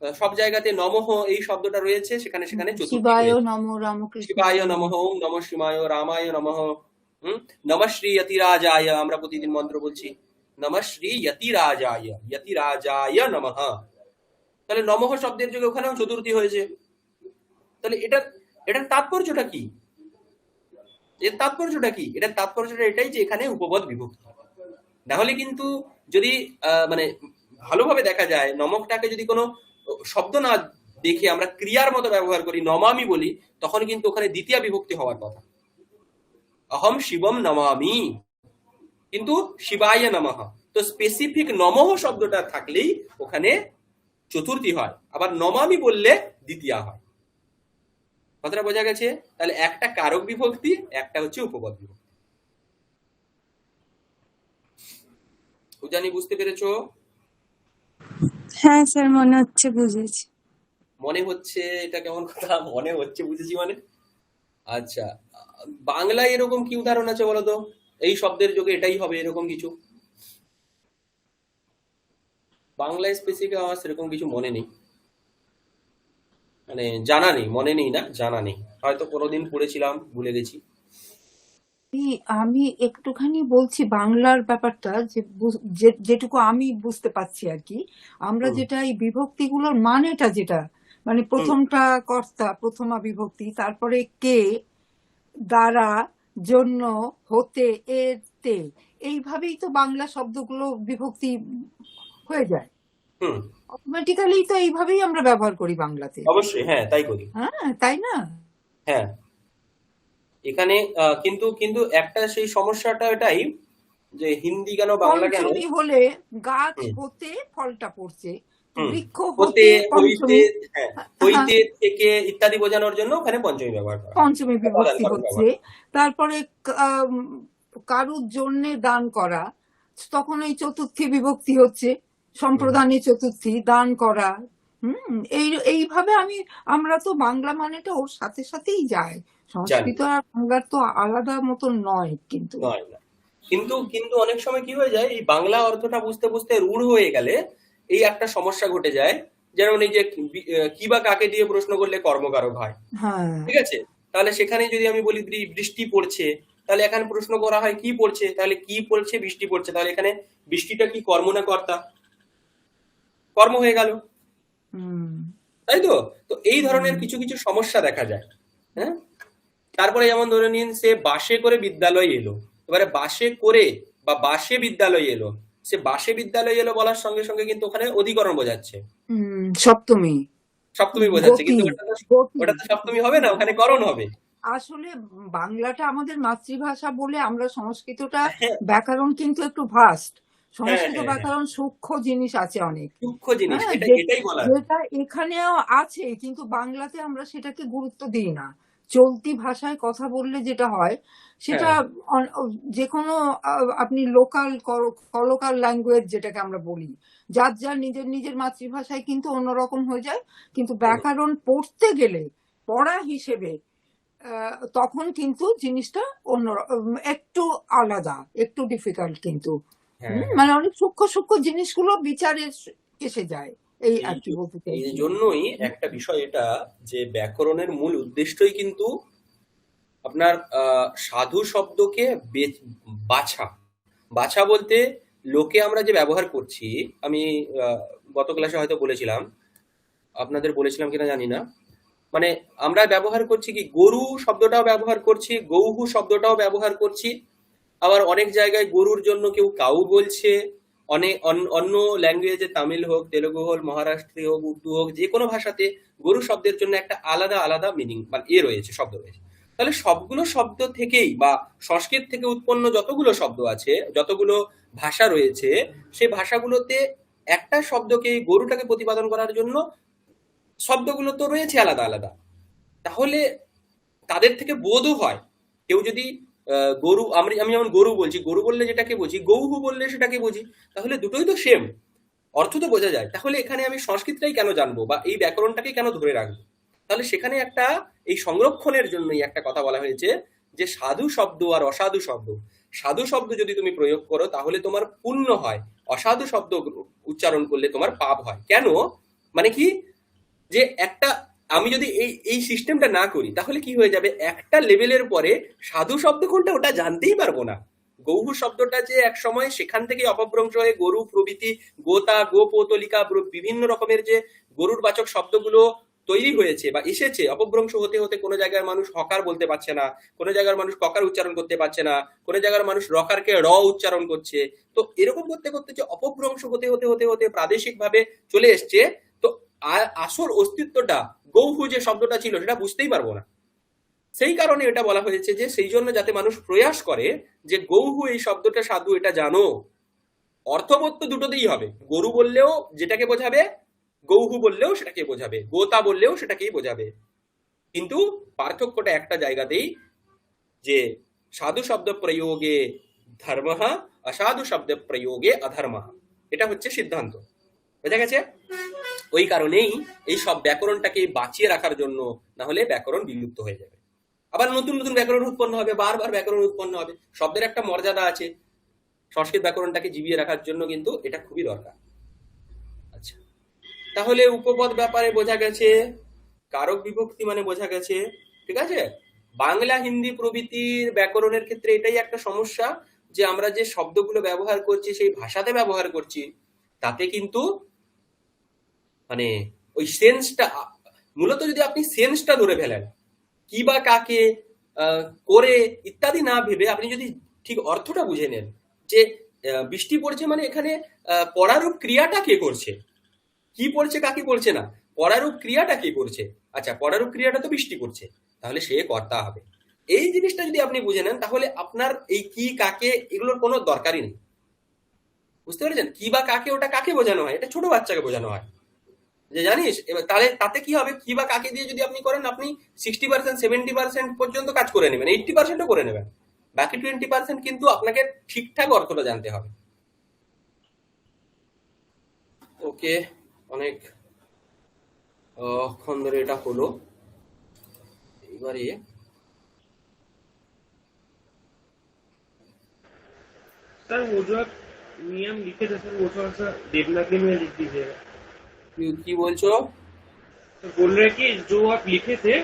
সব জায়গাতে নমঃ এই শব্দটা রয়েছে, সেখানে সেখানে চতুর্থী শিবায় রয়েছে। নমো রামকৃষ্ণ শিবায় নমঃ, ওম নমঃ শিবায়, রামায় নমঃ, নমঃ শ্রী যতিরাজায়, আমরা প্রতিদিন মন্ত্র বলছি নমঃ শ্রী যতিরাজায়, যতিরাজায় নমঃ। তাহলে নমঃ শব্দের যোগে ওখানেও চতুর্থী হয়েছে। তাহলে এটার তাৎপর্যটা কি, এর তাৎপর্যটা কি, এটার তাৎপর্যটা এটাই যে এখানে উপপদ বিভক্তি। না হলে কিন্তু যদি মানে ভালোভাবে দেখা যায়, নমকটাকে যদি কোনো শব্দ না দেখে আমরা ক্রিয়ার মতো ব্যবহার করি, নমামি বলি, তখন কিন্তু ওখানে দ্বিতীয় বিভক্তি হওয়ার কথা, অহম শিবম নমামি, কিন্তু শিবায় নমঃ। তো স্পেসিফিক নমঃ শব্দটা থাকলেই ওখানে চতুর্থী হয়, আবার নমামি বললে দ্বিতীয় হয়। কথাটা বোঝা গেছে? তাহলে একটা কারক বিভক্তি, একটা হচ্ছে উপপদ বিভক্তি। উজানি বুঝতে পেরেছো? হ্যাঁ স্যার, মনে হচ্ছে বুঝেছি। মনে হচ্ছে, এটা কেমন কথা, মনে হচ্ছে বুঝেছি মানে? আচ্ছা, বাংলায় এরকম কি উদাহরণ আছে বলো তো, এই শব্দের যোগে এটাই হবে এরকম কিছু? বাংলায় স্পেসিফিক আমার সেরকম কিছু মনে নেই, মানে জানা নেই, মনে নেই না, জানা নেই, হয়তো কোনোদিন পড়েছিলাম ভুলে গেছি। আমি একটুখানি বলছি বাংলার ব্যাপারটা, যেটুকু আমি বুঝতে পারছি আর কি। আমরা যেটা এই বিভক্তিগুলোর মানেটা যেটা, মানে প্রথমটা কর্তা, প্রথমা বিভক্তি, তারপরে কে, দ্বারা, জন্য, হতে, এতে, এইভাবেই তো বাংলা শব্দগুলো বিভক্তি হয়ে যায়, হুম, অটোমেটিক্যালি তো এইভাবেই আমরা ব্যবহার করি বাংলাতে। অবশ্যই, হ্যাঁ তাই করি। হ্যাঁ, তাই না? হ্যাঁ, এখানে কিন্তু কিন্তু একটা সেই সমস্যাটা এটাই যে হিন্দি কেন বাংলা কেন। পঞ্চমী হলে গাছ হুম, হতে ফলটা পড়ছে, তো হুম, বৃক্ষ হতে, হতে হইতে, পঞ্চমী। হ্যাঁ, হ্যাঁ, হইতে, থেকে ইত্যাদি বোঝানোর জন্য ওখানে পঞ্চমী ব্যবহার করা হয়, পঞ্চমী বা প্রধান বিভক্তি কারক হচ্ছে। ব্যবহার। তারপরে কারুর জন্য দান করা, তখন ওই চতুর্থী বিভক্তি হচ্ছে, হুম, সম্প্রদানে চতুর্থী, দান করা। এইভাবে আমরা তো বাংলা মানেটা ওর সাথে সাথেই যায়, জানি, সংস্কৃত আর বাংলার তো আলাদা মতন নয় কিন্তু। নয় না। কিন্তু কিন্তু অনেক সময় কি হয়ে যায়, এই বাংলা অর্থটা বুঝতে বুঝতে রূঢ় হয়ে গেলে এই একটা সমস্যা ঘটে যায়। যেমন এই যে কি বা কাকে দিয়ে প্রশ্ন করলে কর্মকারক হয়, হ্যাঁ, ঠিক আছে? তাহলে সেখানে যদি আমি বলি বৃষ্টি পড়ছে, তাহলে এখানে প্রশ্ন করা হয় কি পড়ছে, তাহলে কি পড়ছে, বৃষ্টি পড়ছে, তাহলে এখানে বৃষ্টিটা কি কর্ম না কর্তা? কর্ম হয়ে গেল, হুম, তাই তো? তো এই ধরনের হুম, কিছু কিছু সমস্যা দেখা যায়। হ্যাঁ, তারপরে যেমন ধরে নিন সে বাসে করে বিদ্যালয়ে এলো, এবারে বাসে করে বা বাসে বিদ্যালয়ে এলো, সে বাসে বিদ্যালয়ে এলো বলার সঙ্গে সঙ্গে কিন্তু ওখানে অধিকরণ বোঝাচ্ছে, সপ্তমী, সপ্তমী বোঝাচ্ছে, গতি, কিন্তু ওটা তো গতি। ওটা তো সপ্তমী হবে না, ওখানে করণ হবে। আসলে বাংলাটা আমাদের মাতৃভাষা বলে আমরা সংস্কৃতটা, হ্যাঁ, ব্যাকরণ কিন্তু একটু ভাস্ট, হ্যাঁ, সংস্কৃত হ্যাঁ, হ্যাঁ, ব্যাকরণ সূক্ষ্ম জিনিস আছে অনেক। সূক্ষ্ম জিনিস, হ্যাঁ, এটাই বলার। যেটা এখানেও আছে, কিন্তু বাংলাতে আমরা সেটাকে গুরুত্ব দিই না। চলতি ভাষায় কথা বললে যেটা হয় সেটা হ্যাঁ, যে কোনো আপনি লোকাল কলোকাল ল্যাঙ্গুয়েজ যেটাকে আমরা বলি, যার যার নিজের নিজের মাতৃভাষায় কিন্তু অন্যরকম হয়ে যায়, কিন্তু হুম, ব্যাকরণ পড়তে গেলে, পড়া হিসেবে তখন কিন্তু জিনিসটা একটু আলাদা, একটু ডিফিকাল্ট কিন্তু। হ্যাঁ, মানে অনেক সূক্ষ্ম সূক্ষ্ম জিনিসগুলো বিচারে এসে যায়, এই আর কি বলতে এই চাইছি। জন্যই একটা বিষয় এটা, যে ব্যাকরণের মূল উদ্দেশ্যই কিন্তু আপনার সাধু শব্দকে বাছা। বাছা বলতে লোকে আমরা যে ব্যবহার করছি, আমি আহ, গত ক্লাসে হয়তো বলেছিলাম, আপনাদের বলেছিলাম কিনা জানি না। মানে আমরা ব্যবহার করছি কি, গরু শব্দটাও ব্যবহার করছি, গৌহু শব্দটাও ব্যবহার করছি, আবার অনেক জায়গায় গরুর জন্য কেউ কাউ বলছে। অনেক অন্য ল্যাঙ্গুয়েজে, তামিল হোক, তেলুগু হোক, মহারাষ্ট্রী হোক, উর্দু হোক, যে কোনো ভাষাতে গরু শব্দের জন্য একটা আলাদা আলাদা মিনিং মানে রয়েছে, শব্দ রয়েছে। তাহলে সবগুলো শব্দ থেকেই বা সংস্কৃত থেকে উৎপন্ন যতগুলো শব্দ আছে, যতগুলো ভাষা রয়েছে, সেই ভাষাগুলোতে একটা শব্দকে, গরুটাকে প্রতিপাদন করার জন্য শব্দগুলো তো রয়েছে আলাদা আলাদা। তাহলে তাদের থেকে বোধও হয়। কেউ যদি গরু, আমি যেমন গরু বলছি, গরু বললে যেটাকে বুঝি, গৌহু বললে সেটাকে বুঝি, তাহলে দুটোই তো সেম, অর্থ তো বোঝা যায়। তাহলে এখানে আমি সংস্কৃতটাই কেন জানবো বা এই ব্যাকরণটাকে কেন ধরে রাখবো? তাহলে সেখানে একটা, এই সংরক্ষণের জন্যই একটা কথা বলা হয়েছে, যে সাধু শব্দ আর অসাধু শব্দ, সাধু শব্দ যদি তুমি প্রয়োগ করো তাহলে তোমার পুণ্য হয়, অসাধু শব্দ উচ্চারণ করলে তোমার পাপ হয়। কেন? মানে কি, যে একটা, আমি যদি এই এই সিস্টেমটা না করি তাহলে কি হয়ে যাবে, একটা লেভেলের পরে সাধু শব্দ কোনটা ওটা জানতেই পারবো না। গৌহু শব্দটা যে এক সময় সেখান থেকে অপভ্রংশ হয়ে গরু প্রভৃতি, গোতা, গোপতলিকা, বিভিন্ন রকমের যে গরুর বাচক শব্দগুলো তৈরি হয়েছে বা এসেছে, অপভ্রংশ হতে হতে কোনো জায়গার মানুষ হকার বলতে পারছে না, কোনো জায়গার মানুষ ককার উচ্চারণ করতে পারছে না, কোনো জায়গার মানুষ রকারকে র উচ্চারণ করছে। তো এরকম করতে করতে যে অপভ্রংশ হতে হতে হতে হতে প্রাদেশিক ভাবে চলে এসছে, তো আসল অস্তিত্বটা, গৌহু যে শব্দটা ছিল সেটা বুঝতেই পারবো না। সেই কারণে এটা বলা হয়েছে, যে সেই জন্য যাতে মানুষ প্রয়াস করে যে গৌহু এই শব্দটা সাধু এটা জানো, অর্থবোধ তো দুটোতেই হবে, গরু বললেও যেটাকে বোঝাবে, গৌহু বললেও সেটাকে বোঝাবে, গোতা বললেও সেটাকেই বোঝাবে। কিন্তু পার্থক্যটা একটা জায়গাতেই, যে সাধু শব্দ প্রয়োগে ধর্ম, অসাধু শব্দ প্রয়োগে অধর্ম, এটা হচ্ছে সিদ্ধান্ত। বোঝা গেছে? ওই কারণেই এই সব ব্যাকরণটাকে বাঁচিয়ে রাখার জন্য, না হলে ব্যাকরণ বিলুপ্ত হয়ে যাবে, আবার নতুন নতুন ব্যাকরণ উৎপন্ন হবে, বারবার ব্যাকরণ উৎপন্ন হবে। শব্দের একটা মর্যাদা আছে, সংস্কৃত ব্যাকরণটাকে জিবিয়ে রাখার জন্য কিন্তু এটা খুবই দরকার। আচ্ছা, তাহলে উপপদ ব্যাপারে বোঝা গেছে, কারক বিভক্তি মানে বোঝা গেছে, ঠিক আছে। বাংলা, হিন্দি প্রভৃতির ব্যাকরণের ক্ষেত্রে এটাই একটা সমস্যা, যে আমরা যে শব্দগুলো ব্যবহার করছি সেই ভাষাতে ব্যবহার করছি, তাতে কিন্তু মানে ওই সেন্সটা, মূলত যদি আপনি সেন্সটা ধরে ফেলেন, কি বা কাকে করে ইত্যাদি না ভেবে আপনি যদি ঠিক অর্থটা বুঝে নেন, যে বৃষ্টি পড়ছে মানে এখানে পরারূপ ক্রিয়াটা কে করছে, কি পড়ছে কাকে পড়ছে না, পরারূপ ক্রিয়াটা কে করছে। আচ্ছা, পরারূপ ক্রিয়াটা তো বৃষ্টি করছে, তাহলে সে কর্তা হবে। এই জিনিসটা যদি আপনি বুঝে নেন, তাহলে আপনার এই কি কাকে এগুলোর কোনো দরকারই নেই। বুঝতে পেরেছেন? কি বা কাকে, ওটা কাকে বোঝানো হয়? এটা ছোট বাচ্চাকে বোঝানো হয় যে জানিস। এবার তাহলে তাতে কি হবে, কি বা কাকে দিয়ে যদি আপনি করেন, আপনি 60% 70% পর্যন্ত কাজ করে নেবেন, 80%ও করে নেবেন, বাকি 20% কিন্তু আপনাকে ঠিকঠাক অর্থটা জানতে হবে। ওকে, অনেক ক্ষণ ধরে এটা হলো। এবারে सर वो जो आप नियम लिखे थे सर वो थोड़ा सा देवनागरी में लिख दीजिएगा। কি বলছো? तो बोल रहे हैं कि जो आप लिखे थे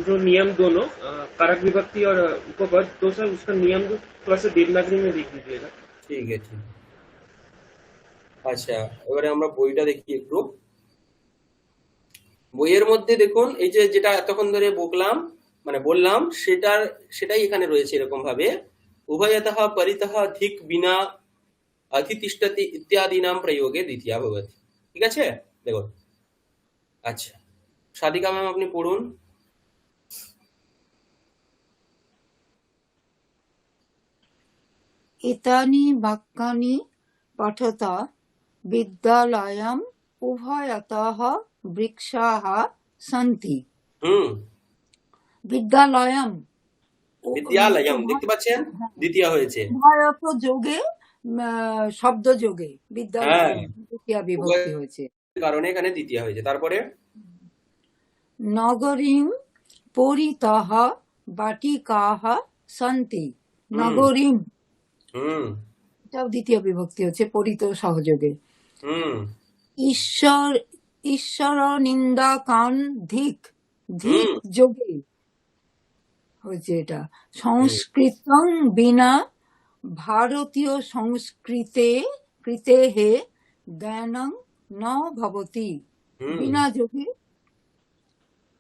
जो नियम दोनों कारक विभक्ति और उपपद, तो सर उसका नियम जो थोड़ा सा देवनागरी में लिख दीजिएगा। ঠিক আছে। আচ্ছা, এবারে আমরা বইটা দেখি একটু। বইয়ের মধ্যে দেখুন, এই যে যেটা এতক্ষণ ধরে বললাম সেটাই এখানে রয়েছে এরকম ভাবে, উভয়তঃ পরিতঃ ধিক বিনা অধিতিষ্ঠতি ইত্যাদিনাম প্রয়োগে দ্বিতীয়া ভবতি। ঠিক আছে, দেখুন। আচ্ছা, সাদিকা ম্যাম আপনি পড়ুন। এতানি বাক্যানি পঠতা বিদ্যালয়ম উভয়তঃ বৃক্ষাः সন্তি। হুম, বিদ্যালয়ম বিদ্যালয়ম দেখতে পাচ্ছেন, দ্বিতীয় হয়েছে। উভয়ত যোগে শব্দ যোগে হ্যাঁ, বিদ্যালয়ম দ্বিতীয়া বিভক্তি হয়েছে। কারণে এখানে দ্বিতীয় হয়েছে। তারপরে নগরীম পরিতঃ বাটিকাः সন্তি। হুম নগরীম, হুম এটাও দ্বিতীয় বিভক্তি হচ্ছে পরিত সহযোগে। হুম ঈশ্বর নিন্দা কান ধিক, ধিক হুম যোগে হয়েছে এটা। হুম সংস্কৃতং বিনা ভারতীয় সংস্কৃতে হে জ্ঞানং ন ভবতি। হুম বিনা যোগে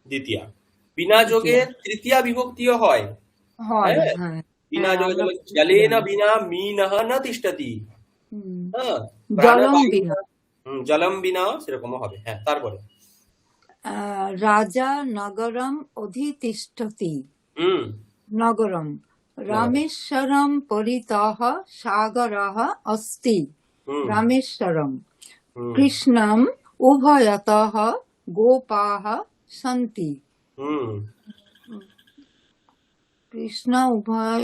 দ্বিতীয়া। বিনা যোগে দ্বিতীয়া তৃতীয়া বিভক্তিও হয়। হয়। হ্যাঁ, হ্যাঁ, বিনা হ্যাঁ, যোগে আমরা যেমন পড়েছি জলেন জানি। বিনা মীনঃ ন তিষ্ঠতি। হুম, হ্যাঁ, জলং প্রাণবায়ু বিনা। জলম বিনা সেরকমও হবে। হ্যাঁ, তারপরে রাজা নগরম অধিতিষ্ঠতি। হুম নগরম নগর রামেশ্বরম পরিতঃ সাগরः अस्ति। হুম রামেশ্বরম হুম কৃষ্ণম উভয়তঃ গোপাः সন্তি। হুম কৃষ্ণ উভয়,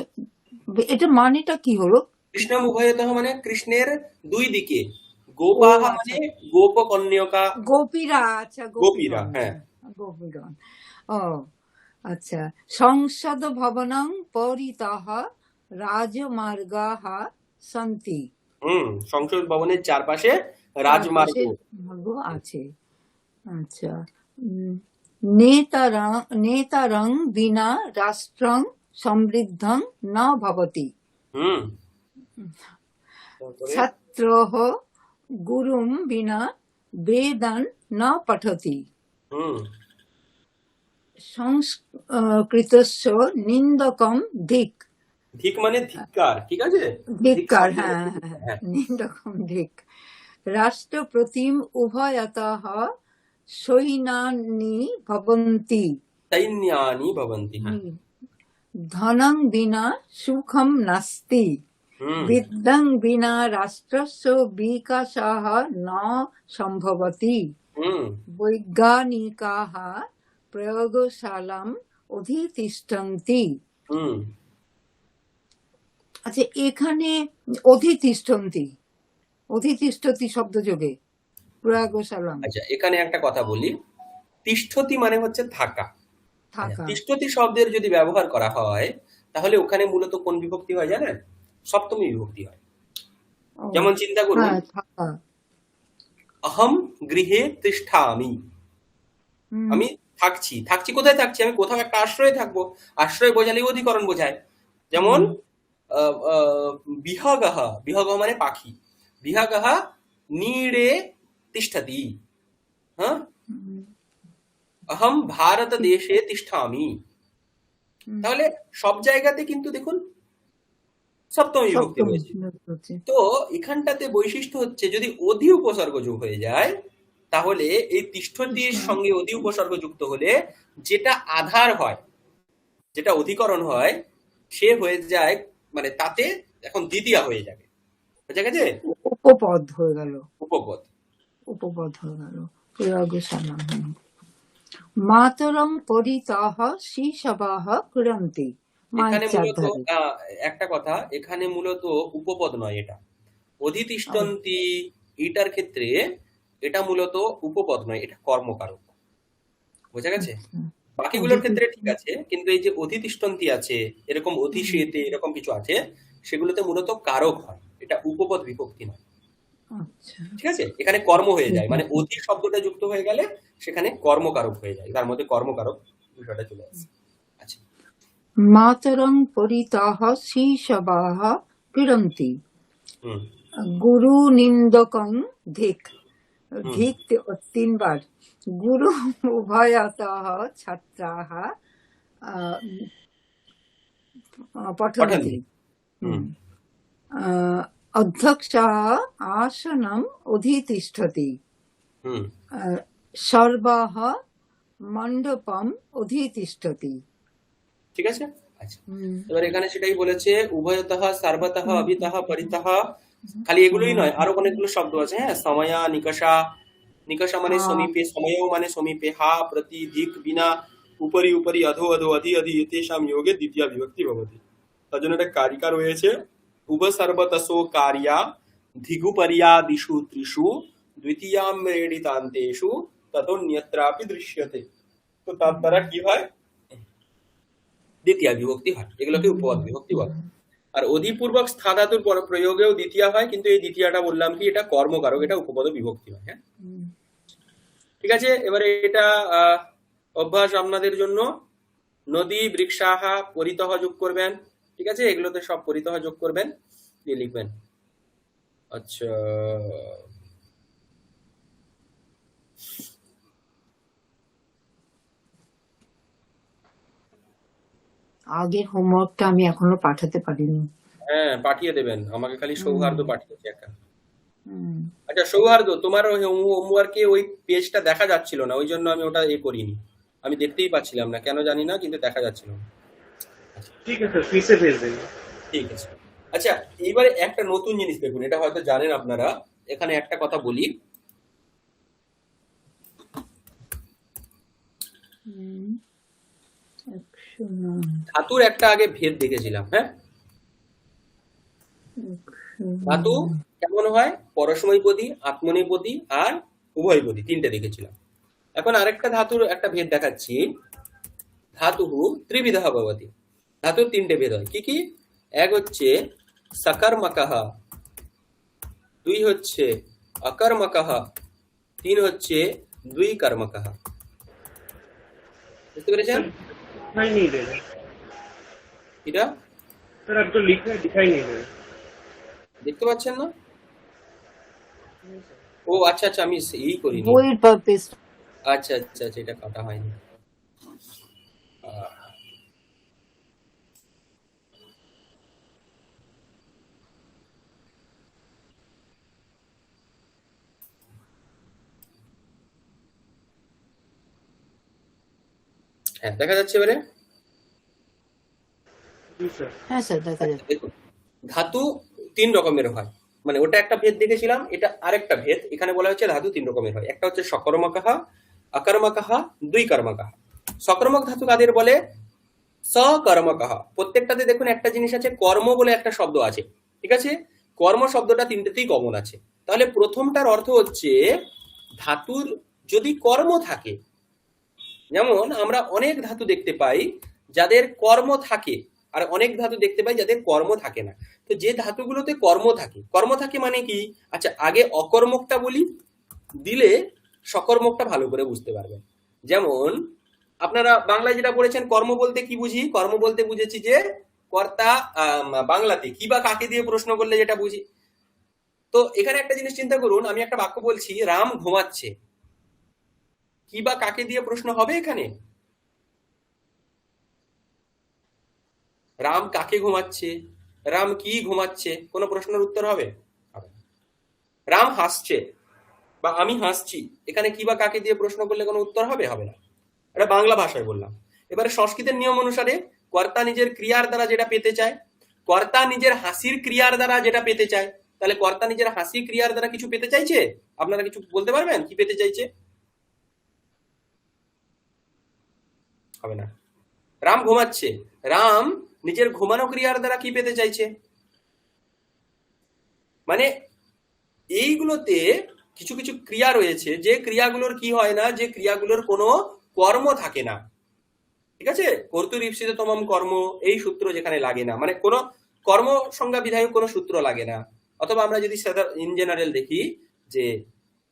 এটা মানেটা কি হলো? কৃষ্ণম উভয়তঃ মানে কৃষ্ণের দুই দিকে, ও গোপাহ আচ্ছা, মানে গোপকন্যকা, গোপীরা। আচ্ছা, গোপীরা। গোপীগণ। হ্যাঁ, হ্যাঁ, গোপীগণ। ও আচ্ছা। সংসদ ভবনং পরিতঃ রাজমার্গাः সন্তি। সংসদ ভবনের চারপাশে রাজমার্গ। চারপাশে মার্গ আছে। আচ্ছা। উম, নেতারং বিনা রাষ্ট্রং সমৃদ্ধং ন ভবতি। হুম তারপরে ছাত্রঃ গুরুম বিনা বেদান ন পঠতি। হুম সংস্কৃতস্য নিন্দকম ধিক। ধিক মানে ধিক্কার। ঠিক আছে, ধিক ধিক্কার, শব্দের হ্যাঁ অর্থ হ্যাঁ ধিক্কার। হ্যাঁ, হ্যাঁ, নিন্দকম ধিক। রাষ্ট্রপ্রতিম উভয়তঃ সৈন্যানি ভবন্তি। সৈন্যানি ভবন্তি। হ্যাঁ, ধনং বিনা সুখম নাস্তি। হুম বিদ্যাং বিনা রাষ্ট্রস্য বিকাশः ন সম্ভবতি। হুম বৈজ্ঞানিকাः প্রয়োগশালাম অধিতিষ্ঠন্তি। হুম আচ্ছা, এখানে অধিতিষ্ঠন্তি, অধিতিষ্ঠতি শব্দযোগে প্রয়োগশালাম আচ্ছা, এখানে একটা কথা বলি। তিষ্ঠতি মানে হচ্ছে থাকা। আচ্ছা, থাকা। তিষ্ঠতি শব্দের যদি ব্যবহার করা হয়, তাহলে ওখানে মূলত কোন বিভক্তি হয় জানেন? সপ্তমী বিভক্তি হয়। ও যেমন চিন্তা করুন, হ্যাঁ, থাকা। অহম গৃহে তিষ্ঠামি, হুম আমি থাকছি কোথায় থাকছি? আমি কোথাও একটা আশ্রয়ে থাকবো। আশ্রয় বোঝালেই অধিকরণ বোঝায়। যেমন হুম বিহগঃ, বিহগ মানে পাখি, বিহগঃ নীড়ে তিষ্ঠতি। হ্যাঁ, হুম অহম ভারত দেশে তিষ্ঠামি। হুম তাহলে সব জায়গাতে কিন্তু দেখুন সপ্তমী বিভক্তি সপ্তমী রয়েছে। বিভক্তি। তো এখানটাতে বৈশিষ্ট্য হচ্ছে যদি অধি উপসর্গ যোগ হয়ে যায় তাহলে এই তিষ্ঠতির আচ্ছা, সঙ্গে অধি উপসর্গ যুক্ত হলে যেটা আধার হয়, যেটা অধিকরণ হয়, সে হয়ে যায় মানে তাতে এখন দ্বিতীয়া হয়ে যাবে, বুঝা গেছে? উপপদ হয়ে গেল, উপপদ। উপপদ হয়ে গেল। প্রয়োগশালা। মাতরং পরিতঃ শিশবঃ কুরন্তি। মায়ের এখানে চার মূলত ধারে। একটা কথা, এখানে মূলত উপপদ নয়, এটা ও, অধিতিষ্ঠন্তি, এটার ক্ষেত্রে এটা মূলত উপপদ নয়, এটা কর্মকারক, বোঝা গেছে? আচ্ছা। বাকিগুলোর ক্ষেত্রে ঠিক অধিতিষ্ঠ- আছে, কিন্তু এই যে অধিতিষ্ঠন্তি আছে, এরকম হুম, অধিশেতে এরকম কিছু আছে, সেগুলোতে মূলত কারক হয়, এটা উপপদ বিভক্তি নয়। আচ্ছা, ঠিক আছে, এখানে কর্ম হয়ে ঠিক যায়, মানে আছে। অধি শব্দটা যুক্ত হয়ে গেলে সেখানে কর্মকারক হয়ে যায়, তার মধ্যে কর্মকারক বিষয়টা চলে আসে। আচ্ছা। মাতরং পরিতঃ শিশবঃ কুরন্তি। হুম গুরু নিন্দকং ধিক। হুম ধিক 3 বার। গুরু উভয়তঃ ছাত্রাः আহ, পঠন্তি। পঠন্তি। হুম হুম। অধ্যক্ষः আসনম অধিতিষ্ঠতি। হুম সর্বः মণ্ডপম অধিতিষ্ঠতি। ঠিক আছে। আচ্ছা, হুম, এবার এখানে সেটাই বলেছে, উভয়তঃ সর্বতঃ হুম, অভিতঃ পরিতঃ। খালি এগুলোই নয়, আরো অনেকগুলো শব্দ আছে। হ্যাঁ, সময়া, নিকষা। নিকষা মানে সমীপে, সময়ও মানে সমীপে, হা প্রতি, ধিক বিনা, উপরি উপরি, অধো অধো, অধি অধি, এতেষাম যোগে দ্বিতীয়া বিভক্তি ভবতি। তার জন্য একটা কারিকা রয়েছে, উভসর্বতসো কার্যা ধিগুপর্যাদিষু ত্রিষু দ্বিতীয়াম রেডিতান্তেষু ততোন্যত্রাপি দৃশ্যতে। তো তার দ্বারা কি হয়? দ্বিতীয়া বিভক্তি হয়, এগুলোকে উপপদ বিভক্তি বলে। আর অধিপূর্বক স্থা ধাতুর প্রয়োগেও দ্বিতীয়া হয়, কিন্তু এই দ্বিতীয়াটা বললাম কি, এটা কর্মকারক, এটা উপপদ বিভক্তি হয়। হ্যাঁ, হুম। ঠিক আছে। এবারে এটা অভ্যাস আপনাদের জন্য, নদী বৃক্ষাহা পরিতহ যোগ করবেন। ঠিক আছে, এগুলোতে সব পরিতহ যোগ করবেন, দিয়ে লিখবেন। আচ্ছা, আগের হোমওয়ার্কটা আমি এখনো পাঠাতে পারিনি। হ্যাঁ পাঠিয়ে দেবেন, আমাকে খালি হুম, সৌহার্দ্য পাঠিয়েছে একটা। হুম। আচ্ছা সৌহার্দ্য, তোমার হোমওয়ার্কে ওই পেজটা দেখা যাচ্ছিল না, ওই জন্য আমি ওটা করিনি। আমি দেখতেই পাচ্ছিলাম না, কেন জানি না, কিন্তু দেখা যাচ্ছিল না। আচ্ছা, ठीक है सर, फिर से भेज देंगे। ঠিক আছে। আচ্ছা, এইবারে একটা নতুন জিনিস দেখুন, এটা হয়তো জানেন আপনারা, এখানে একটা কথা বলি। হুম, 109, ধাতুর একটা আগে ভেদ দেখেছিলাম। হ্যাঁ, ধাতু 109। কেমন হয়, পরস্মৈপদী, আত্মনেপদী আর উভয়পদী, তিনটে দেখেছিলাম। এখন আরেকটা ধাতুর একটা ভেদ দেখাচ্ছি। ধাতু ত্রিবিধা ভবতি, ধাতুর তিনটে ভেদ হয়। কি কি? এক হচ্ছে সকর্মকঃ, দুই হচ্ছে অকর্মকঃ, তিন হচ্ছে দ্বিকর্মকঃ। বুঝতে পেরেছেন? सर दिखाई नहीं दे रहा। এটা सर अब तो लिखा है, दिखाई नहीं दे रहा। দেখতে পাচ্ছেন না? ও আচ্ছা আচ্ছা, আমি এই করিনি। বইয়ের পারপেস। আচ্ছা আচ্ছা আচ্ছা, এটা কাটা হয়নি। আহ, হ্যাঁ দেখা যাচ্ছে এবারে। जी सर। হ্যাঁ স্যার, দেখা আচ্ছা, যাচ্ছে। দেখুন, ধাতু তিন রকমের হয়, মানে ওটা একটা ভেদ দেখেছিলাম, এটা আরেকটা ভেদ। এখানে বলা হচ্ছে ধাতু তিন রকমের হয়, একটা হচ্ছে সকর্মকঃ, অকর্মকঃ, দ্বিকর্মকঃ। সকর্মক ধাতু কাদের বলে? সকর্মকঃ। প্রত্যেকটাতে দেখুন একটা জিনিস আছে, কর্ম বলে একটা শব্দ আছে। ঠিক আছে, কর্ম শব্দটা তিনটেতেই কমন আছে। তাহলে প্রথমটার অর্থ হচ্ছে ধাতুর যদি কর্ম থাকে, যেমন আমরা অনেক ধাতু দেখতে পাই যাদের কর্ম থাকে, আর অনেক ধাতু দেখতে পাই যাদের কর্ম থাকে না। তো যে ধাতুগুলোতে কর্ম থাকে, কর্ম থাকে মানে কি? আচ্ছা, আগে অকর্মকটা বলি, দিলে সকর্মকটা ভালো করে বুঝতে পারবেন। যেমন আপনারা বাংলায় যেটা পড়েছেন, কর্ম বলতে কি বুঝি? কর্ম বলতে বুঝেছি যে কর্তা, বাংলাতে কি বা কাকে দিয়ে প্রশ্ন করলে যেটা বুঝি। তো এখানে একটা জিনিস চিন্তা করুন, আমি একটা বাক্য বলছি, রাম ঘুমাচ্ছে, কি বা কাকে দিয়ে প্রশ্ন হবে এখানে? রাম কাকে ঘুমাচ্ছে? রাম কি ঘুমাচ্ছে, কোনো প্রশ্নের উত্তর হবে? হবে না। রাম হাসছে বা আমি হাসছি, এখানে কি বা কাকে দিয়ে প্রশ্ন করলে কোনো উত্তর হবে? হবে না। এটা বাংলা ভাষায় বললাম। এবারে সংস্কৃতের নিয়ম অনুসারে কর্তা নিজের ক্রিয়ার দ্বারা যেটা পেতে চায়, কর্তা নিজের হাসির ক্রিয়ার দ্বারা যেটা পেতে চায়, তাহলে কর্তা নিজের হাসি ক্রিয়ার দ্বারা কিছু পেতে চাইছে? আপনারা কিছু বলতে পারবেন কি পেতে চাইছে? হবে না। রাম ঘুমাচ্ছে, রাম নিজের ঘুমানো ক্রিয়ার দ্বারা কি পেতে চাইছে? মানে এইগুলোতে কিছু কিছু ক্রিয়া রয়েছে, যে ক্রিয়াগুলোর কি হয় না, যে ক্রিয়াগুলোর কোনো কর্ম থাকে না। ঠিক আছে, কর্তুরীপ্সিত তমম কর্ম, এই সূত্র যেখানে লাগে না, মানে কোনো কর্ম সংজ্ঞা বিধায়ক কোনো সূত্র লাগে না। অথবা আমরা যদি ইন জেনারেল দেখি যে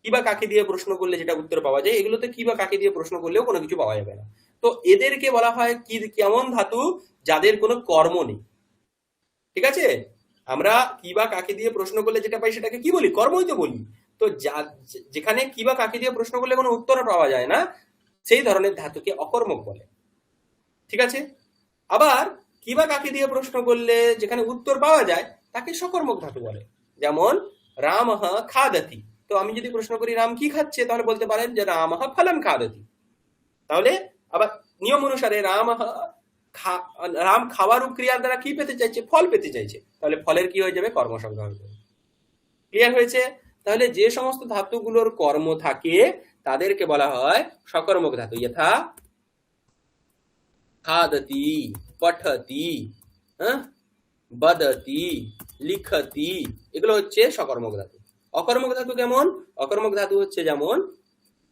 কি বা কাকে দিয়ে প্রশ্ন করলে যেটা উত্তর পাওয়া যায়, এগুলোতে কি বা কাকে দিয়ে প্রশ্ন করলেও কোনো কিছু পাওয়া যাবে না। তো এদেরকে বলা হয় কি, কেমন ধাতু? যাদের কোনো কর্ম নেই। ঠিক আছে, আমরা কি বা কাকে দিয়ে প্রশ্ন করলে যেটা পাই সেটাকে কি বলি? কর্মই তো বলি। তো যেখানে কি বা কাকে দিয়ে প্রশ্ন করলে কোনো উত্তর পাওয়া যায় না, সেই ধরনের ধাতুকে অকর্মক বলে। ঠিক আছে, আবার কি বা কাকে দিয়ে প্রশ্ন করলে যেখানে উত্তর পাওয়া যায় তাকে সকর্মক ধাতু বলে। যেমন রামঃ খাদতি, তো আমি যদি প্রশ্ন করি রাম কি খাচ্ছে, তাহলে বলতে পারেন যে রামঃ ফলম খাদতি। তাহলে আবার নিয়ম অনুসারে রাম খাওয়ার ক্রিয়ার দ্বারা কি পেতে চাইছে? ফল পেতে চাইছে, তাহলে ফলের কি হয়ে যাবে? কর্মসংজ্ঞা হয়ে যাবে। ক্লিয়ার হয়েছে? তাহলে যে সমস্ত ধাতুগুলোর কর্ম থাকে তাদেরকে বলা হয় সকর্মক ধাতু। যথা খাদতি, পঠতি, বদতি, লিখতি, এগুলো হচ্ছে সকর্মক ধাতু। অকর্মক ধাতু কেমন? অকর্মক ধাতু হচ্ছে যেমন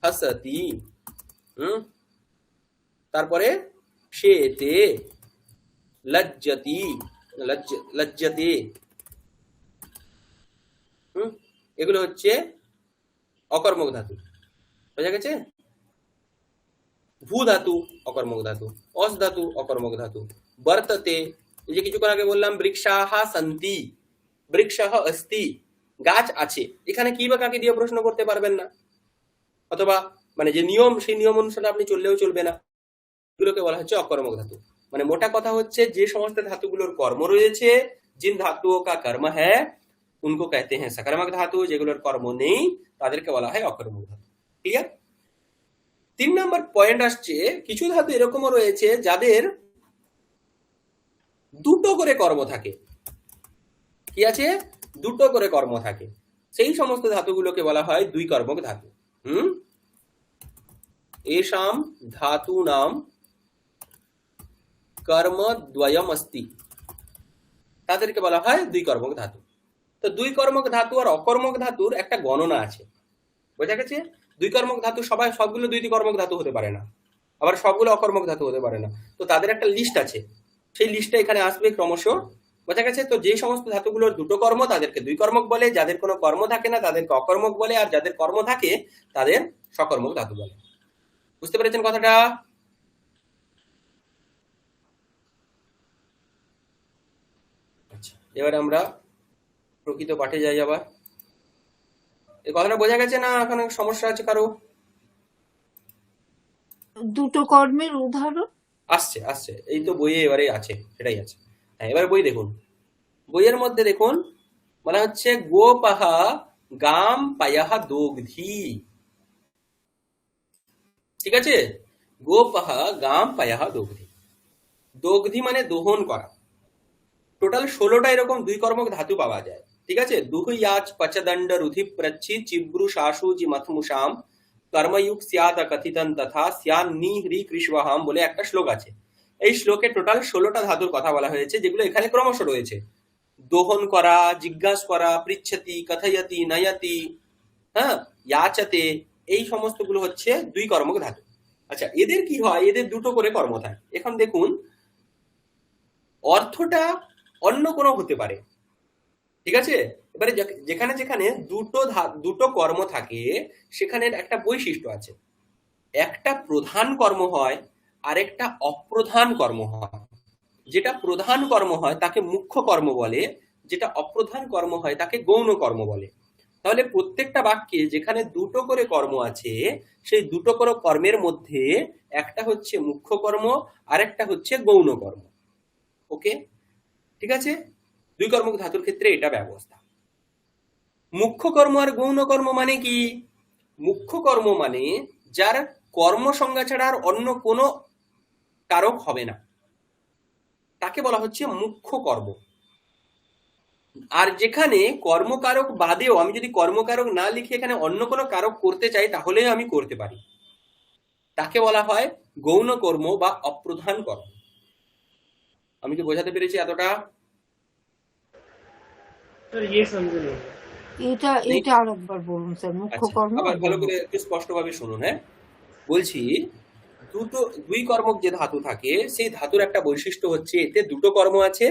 হসতি, তারপরে শেতে, লজ্জতি, লজ্জতে, এগুলো হচ্ছে অকর্মক ধাতু। বোঝা গেছে? ভূ ধাতু অকর্মক ধাতু, অস ধাতু অকর্মক ধাতু, বর্ততে, এই যে কিছুক্ষণ আগে বললাম বৃক্ষাহ সন্তি, বৃক্ষাহ অস্তি, গাছ আছে, এখানে কি বা কাকে দিয়ে প্রশ্ন করতে পারবেন না, অথবা মানে যে নিয়ম সেই নিয়ম অনুসারে আপনি চললেও চলবে না, এগুলোকে বলা হচ্ছে অকর্মক ধাতু। মানে মোটা কথা হচ্ছে যে সমস্ত ধাতুগুলোর কর্ম রয়েছে, জিন ধাতুओं का कर्म है उनको कहते हैं सकर्मक ধাতু, যেগুলোর কর্ম নেই তাদেরকে বলা হয় অকর্মক ধাতু। ক্লিয়ার? 3 নম্বর পয়েন্ট আসছে, কিছু ধাতু এরকমও রয়েছে যাদের দুটো করে কর্ম থাকে। কি আছে? দুটো করে কর্ম থাকে, সেই সমস্ত ধাতুগুলোকে বলা হয় দুই কর্মক ধাতু। এষাম ধাতু নাম কর্ম দ্বয়ম অস্তি, তাদেরকে বলা হয় দুই কর্মক ধাতু। তো দুই কর্মক ধাতু আর অকর্মক ধাতুর একটা গণনা আছে। বোঝা গেছে? দুই কর্মক ধাতু সবগুলো দুইটি কর্মক ধাতু হতে পারে না, আবার সবগুলো অকর্মক ধাতু হতে পারে না। তো তাদের একটা লিস্ট আছে, সেই লিস্টটা এখানে আসবে ক্রমশ। বোঝা গেছে? তো যে সমস্ত ধাতুগুলোর দুটো কর্ম তাদেরকে দুই কর্মক বলে, যাদের কোনো কর্ম থাকে না তাদেরকে অকর্মক বলে, আর যাদের কর্ম থাকে তাদের সকর্মক ধাতু বলে। বুঝতে পেরেছেন কথাটা? আচ্ছা, এবার আমরা প্রকৃত পাঠে যাই। আবার এই কথাটা বোঝা গেছে না? এখন সমস্যা আছে কারো? দুটো কর্মের উদাহরণ আসছে আসছে, এই তো বইয়ে এবারে আছে, সেটাই আছে। হ্যাঁ, এবার বই দেখুন। বইয়ের মধ্যে দেখুন বলা হচ্ছে গোপাহ গাম পায়াহ দোগ্ধি। ঠিক আছে, গোপাহ গাম পায়াহ দোগ্ধি। দোগ্ধি মানে দোহন করা। টোটাল 16টা এরকম দুই কর্মক ধাতু পাওয়া যায়। ঠিক আছে, দুহয়াচ পচদণ্ড রুধি প্রচ্ছি চিব্রু শাসু জি মথমুষাম কর্মযুগ স্যাদ কথিতন তথা স্যান নি হ্রি কৃষ্ণহাম বলে একটা শ্লোক আছে। এই শ্লোকে টোটাল 16টা ধাতুর কথা বলা হয়েছে, যেগুলো এখানে ক্রমশ রয়েছে। দোহন করা, জিজ্ঞাসা করা, পৃচ্ছতি, কথয়তি, নয়তি, ইয়াচতে, এই সমস্তগুলো হচ্ছে দুই কর্মক ধাতু। আচ্ছা, এদের কি হয়? এদের দুটো করে কর্ম থাকে। এখন দেখুন, অর্থটা অন্য কোনো হতে পারে। ঠিক আছে, এবারে যেখানে যেখানে দুটো কর্ম থাকে সেখানে একটা বৈশিষ্ট্য আছে। একটা প্রধান কর্ম হয় আর একটা অপ্রধান কর্ম হয়। যেটা প্রধান কর্ম হয় তাকে মুখ্য কর্ম বলে, যেটা অপ্রধান কর্ম হয় তাকে গৌণ কর্ম বলে। তাহলে প্রত্যেকটা বাক্যে যেখানে দুটো করে কর্ম আছে, সেই দুটো করে কর্মের মধ্যে একটা হচ্ছে মুখ্য কর্ম আর একটা হচ্ছে গৌণ কর্ম। ওকে, ঠিক আছে? দুই কর্মক ধাতুর ক্ষেত্রে এটা ব্যবস্থা। মুখ্য কর্ম আর গৌণ কর্ম মানে কি? মুখ্য কর্ম মানে যার কর্ম সংজ্ঞা ছাড়া আর অন্য কোনো কারক হবে না, তাকে বলা হচ্ছে মুখ্য কর্ম। আর যেখানে কর্মকারক বাদেও আমি যদি কর্মকারক না লিখে এখানে অন্য কোনো কারক করতে চাই তাহলে আমি করতে পারি, তাকে বলা হয় গৌণ কর্ম বা অপ্রধান কর্ম। আমি কি বোঝাতে পেরেছি এতটা? सर ये समझे नहीं। এটা নেই? এটা আরেকবার বলুন স্যার, মুখ্য আচ্ছা, কর্ম আবার আর ভালো গৌণ করে একটু স্পষ্টভাবে শুনুন। হ্যাঁ, বলছি দুই কর্মক যে ধাতু থাকে সেই ধাতুর একটা বৈশিষ্ট্য হচ্ছে এতে দুটো কর্ম আছে।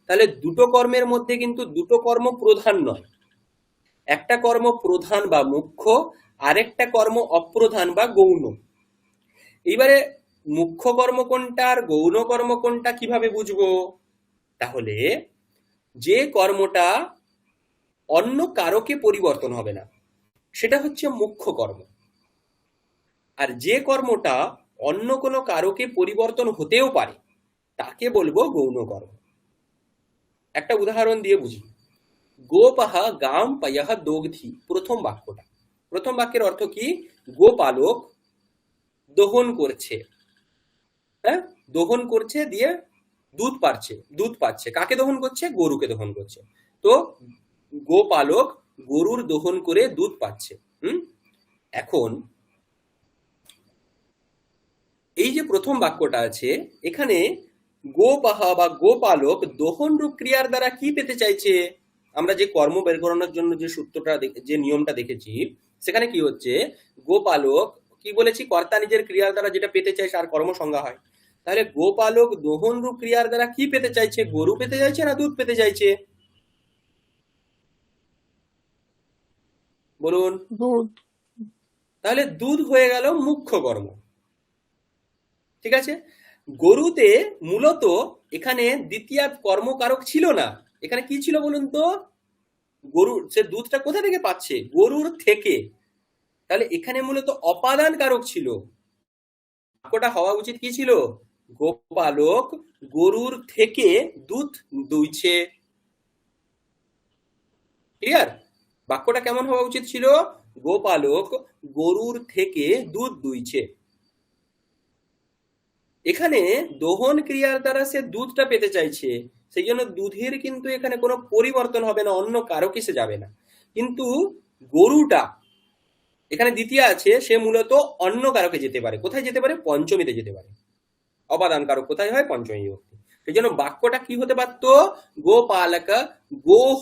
তাহলে দুটো কর্মের মধ্যে কিন্তু দুটো কর্ম প্রধান নয়, একটা কর্ম প্রধান বা মুখ্য, আরেকটা কর্ম অপ্রধান বা গৌণ। এইবারে মুখ্য কর্ম কোনটা আর গৌণ কর্ম কোনটা কিভাবে বুঝবো? তাহলে যে কর্মটা অন্য কারকে পরিবর্তন হবে না সেটা হচ্ছে মুখ্য কর্ম, আর যে কর্মটা অন্য কোনো কারকে পরিবর্তন হতেও পারে তাকে বলবো গৌণ কর্ম। একটা উদাহরণ দিয়ে বুঝি। গোপাহ গাম পায়াহ দোগ্ধি, প্রথম বাক্যটা, প্রথম বাক্যের অর্থ কি? গোপালক দহন করছে, হ্যাঁ, দহন করছে দিয়ে দুধ পাচ্ছে। কাকে দহন করছে? গরুকে দহন করছে। তো গোপালক গরুর দহন করে দুধ পাচ্ছে। এখন এই যে প্রথম বাক্যটা আছে এখানে গোপাহা বা গোপালক দহন রূপ ক্রিয়ার দ্বারা কি পেতে চাইছে? আমরা যে কর্ম বের করানোর জন্য যে সূত্রটা যে নিয়মটা দেখেছি সেখানে কি হচ্ছে, গোপালক কি বলেছি, কর্তা নিজের ক্রিয়ার দ্বারা যেটা পেতে চায় তার কর্ম সংজ্ঞা হয়। তাহলে গোপালক দহন রূপ ক্রিয়ার দ্বারা কি পেতে চাইছে? গরু পেতে চাইছে না দুধ পেতে চাইছে? বলুন। দুধ। তাহলে দুধ হয়ে গেল মুখ্য কর্ম। ঠিক আছে, গরুতে মূলত এখানে দ্বিতীয় কর্মকারক ছিল না, এখানে কি ছিল বলুন তো? গরুর সে দুধটা কোথা থেকে পাচ্ছে? গরুর থেকে। তাহলে এখানে মূলত অপাদান কারক ছিল। বাক্যটা হওয়া উচিত কি ছিল? গোপালক গরুর থেকে দুধ দুইছে। ক্লিয়ার? বাক্যটা কেমন হওয়া উচিত ছিল? গোপালক গরুর থেকে দুধ দুইছে। এখানে দহন ক্রিয়ার দ্বারা সে দুধটা পেতে চাইছে, সেই জন্য দুধের কিন্তু এখানে কোনো পরিবর্তন হবে না, অন্য কারকে সে যাবে না। কিন্তু গরুটা এখানে দ্বিতীয় আছে, সে মূলত অন্য কারকে যেতে পারে। কোথায় যেতে পারে? পঞ্চমীতে যেতে পারে। অপাদান কারক কোথায় হয়? পঞ্চমী বিভক্তি। সেই জন্য বাক্যটা কি হতে পারত? গোপালক গোহ,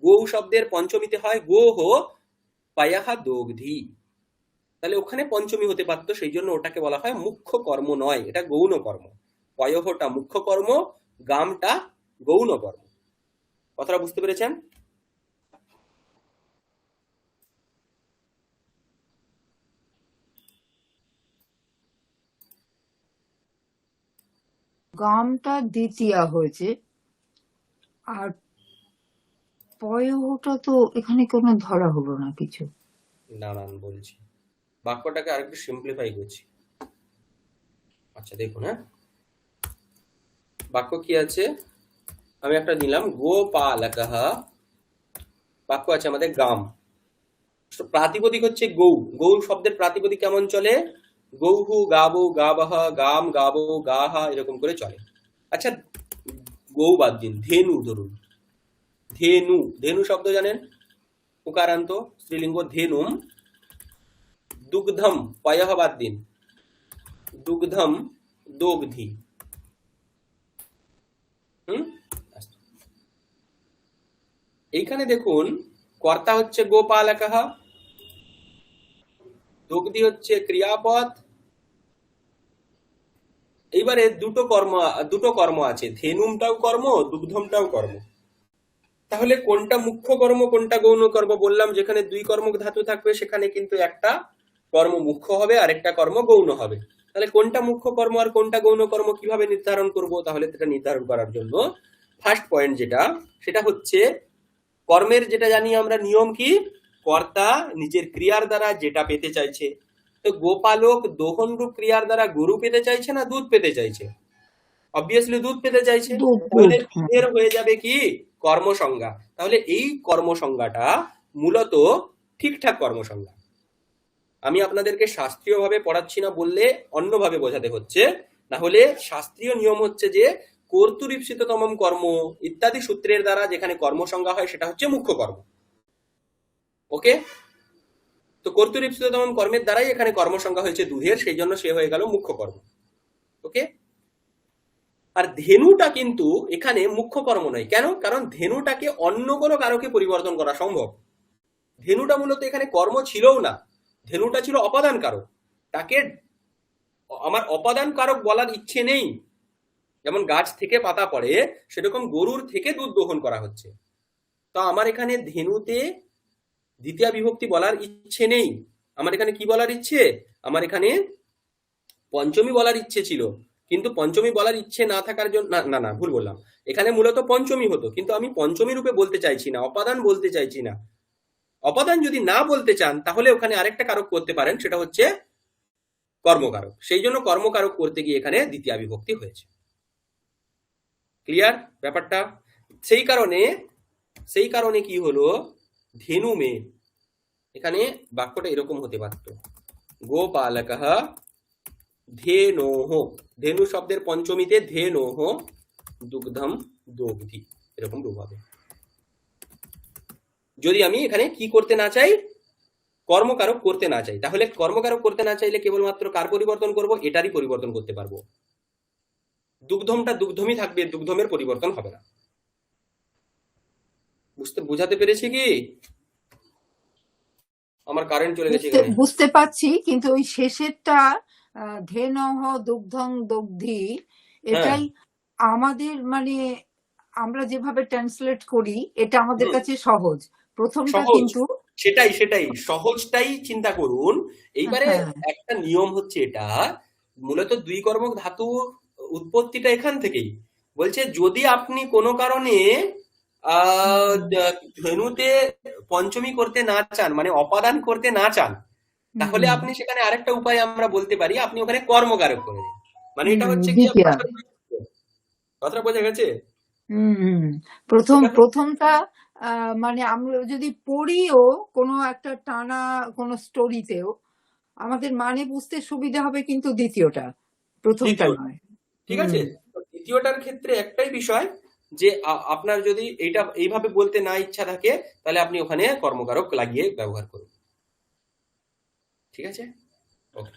গৌ শব্দের পঞ্চমীতে হয় গোহ পায়াহ দোগ্ধি, তাহলে ওখানে পঞ্চমী হতে পারতো, সেই জন্য ওটাকে বলা হয় মুখ্য কর্ম নয়, এটা গৌণ কর্ম। পয়হটা মুখ্য কর্ম, গামটা গৌণ কর্ম। কথাটা বুঝতে পেরেছেন? গামটা দ্বিতীয়া হয়েছে, আর পয়হটা তো এখানে কোনো ধরা হলো না কিছু। নানান বলছি, বাক্যটাকে আরেকটু সিম্পলিফাই করছি। আচ্ছা দেখুন, হ্যাঁ, বাক্য কি আছে? আমি একটা দিলাম গোপালকঃ, বাক্য আছে আমাদের গাম, প্রাতিপদিক হচ্ছে গৌ। গৌ শব্দের প্রাতিপদিক কেমন চলে? গৌহু গাবো গাবহ গাম গাবো গাহা, এরকম করে চলে। আচ্ছা গৌ বাদ দিন, ধেনু ধরুন, ধেনু, ধেনু শব্দ জানেন? উকারান্ত স্ত্রীলিঙ্গ ধেনুম। দুগ্ধম, পয়ঃ বাদ দিন, দুগ্ধম দোগ্ধি। এইখানে দেখুন কর্তা হচ্ছে গোপালকঃ, দোগ্ধি হচ্ছে ক্রিয়াপদ। এইবারে দুটো কর্ম আছে, ধেনুমটাও কর্ম, দুগ্ধমটাও কর্ম। তাহলে কোনটা মুখ্য কর্ম কোনটা গৌণ কর্ম? বললাম যেখানে দুই কর্মক ধাতু থাকবে সেখানে কিন্তু একটা কর্ম মুখ্য হবে আর একটা কর্ম গৌণ হবে। তাহলে কোনটা মুখ্য কর্ম আর কোনটা গৌণ কর্ম কিভাবে নির্ধারণ করব? তাহলে সেটা নির্ধারণ করার জন্য ফার্স্ট পয়েন্ট যেটা, সেটা হচ্ছে কর্মের যেটা জানি আমরা নিয়ম কি, কর্তা নিজের ক্রিয়ার দ্বারা যেটা পেতে চাইছে। তো গোপালক দহন রূপ ক্রিয়ার দ্বারা গরু পেতে চাইছে না দুধ পেতে চাইছে? অবভিয়াসলি দুধ পেতে চাইছে, দুধ তাহলে দুধ হ্যাঁ। দুধের হয়ে যাবে কি কর্মসংজ্ঞা। তাহলে এই কর্মসংজ্ঞাটা মূলত ঠিকঠাক কর্মসংজ্ঞা। আমি আপনাদেরকে শাস্ত্রীয়ভাবে পড়াচ্ছি না বললে অন্যভাবে বোঝাতে হচ্ছে, না হলে শাস্ত্রীয় নিয়ম হচ্ছে যে কর্তৃপ্সিততমম কর্ম ইত্যাদি সূত্রের দ্বারা যেখানে কর্মসংজ্ঞা হয় সেটা হচ্ছে মুখ্য কর্ম। ওকে, তো কর্তৃপ্সিততমম কর্মের দ্বারাই এখানে কর্মসংজ্ঞা হয়েছে দুধের, সেই জন্য সে হয়ে গেল মুখ্য কর্ম। ওকে, আর ধেনুটা কিন্তু এখানে মুখ্য কর্ম নয়। কেন? কারণ ধেনুটাকে অন্য কোনো কারকে পরিবর্তন করা সম্ভব। ধেনুটা মূলত এখানে কর্ম ছিলও না, ধেনুটা ছিল অপাদান কারক। তাকে আমার অপাদান কারক বলার ইচ্ছে নেই। যেমন গাছ থেকে পাতা পড়ে, সেরকম গরুর থেকে দুধ গ্রহণ করা হচ্ছে। তো আমার এখানে ধেনুতে দ্বিতীয়া বিভক্তি বলার ইচ্ছে নেই। আমার এখানে কি বলার ইচ্ছে? আমার এখানে পঞ্চমী বলার ইচ্ছে ছিল, কিন্তু পঞ্চমী বলার ইচ্ছে না থাকার জন্য না না ভুল বললাম, এখানে মূলত পঞ্চমী হতো, কিন্তু আমি পঞ্চমী রূপে বলতে চাইছি না, অপাদান বলতে চাইছি না। অপাদান যদি না বলতে চান তাহলে ওখানে আরেকটা কারক করতে পারেন, সেটা হচ্ছে কর্মকারক। সেই জন্য কর্মকারক করতে গিয়ে এখানে দ্বিতীয়া বিভক্তি হয়েছে। ক্লিয়ার ব্যাপারটা? সেই কারণে কি হলো, ধেনু মে, এখানে বাক্যটা এরকম হতে পারত, গোপালকঃ ধেনোহ, ধেনু শব্দের পঞ্চমীতে ধেনোহ দুগ্ধম দোগ্ধি, এরকম রূপ হবে। যদি আমি এখানে কি করতে না চাই, কর্মকারক করতে না চাই, তাহলে কর্মকারক করতে না চাইলে কেবলমাত্র কার পরিবর্তন করব? এটারই পরিবর্তন করতে পারবো। দুগ্ধমটা দুগ্ধমই থাকবে, দুগ্ধমের পরিবর্তন হবে না। বুঝাতে পেরেছি কি? আমার কারেন্ট চলে গেছে এখানে। বুঝতে পারছি, কিন্তু ওই শেষেরটা ধেনহ দুগ্ধং দগ্ধি, এটাই আমাদের মানে আমরা যেভাবে ট্রান্সলেট করি এটা আমাদের কাছে সহজ। প্রথমটা সহজ, কিন্তু সেটাই সহজটাই চিন্তা করুন। এইবারে হ্যাঁ। একটা নিয়ম হচ্ছে, এটা মূলত দুই কর্মক ধাতু উৎপত্তিটা এখান থেকেই বলছে। যদি আপনি কোনো কারণে ধেনুতে পঞ্চমী করতে না চান, মানে অপাদান করতে না চান, তাহলে আপনি সেখানে আরেকটা উপায় আমরা বলতে পারি, আপনি ওখানে কর্মকারক করে দিন। মানে এটা হচ্ছে কি, দ্বিতীয়া। কথাটা বোঝা গেছে? প্রথমটা মানে আমরা যদি পড়িও কোনো একটা টানা কোনো স্টোরিতেও আমাদের মানে বুঝতে সুবিধা হবে, কিন্তু দ্বিতীয়টা, প্রথমটা নয়। ঠিক আছে, দ্বিতীয়টার ক্ষেত্রে একটাই বিষয় যে আপনার যদি এইটা এইভাবে বলতে না ইচ্ছা থাকে, তাহলে আপনি ওখানে কর্মকারক লাগিয়ে ব্যবহার করুন। ঠিক আছে, ওকে।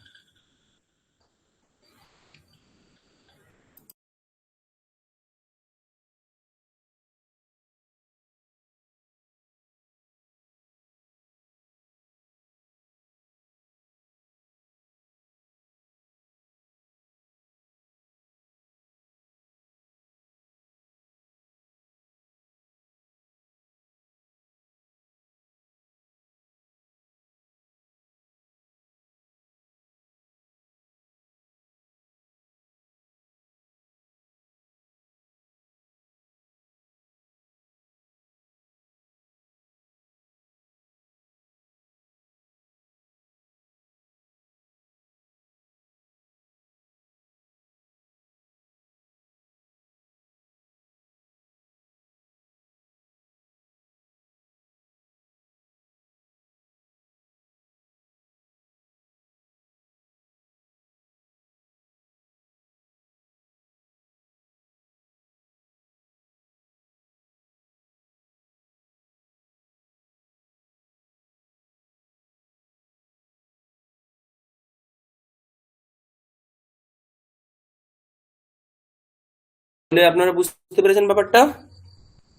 আপনারা বুঝতে পেরেছেন ব্যাপারটা?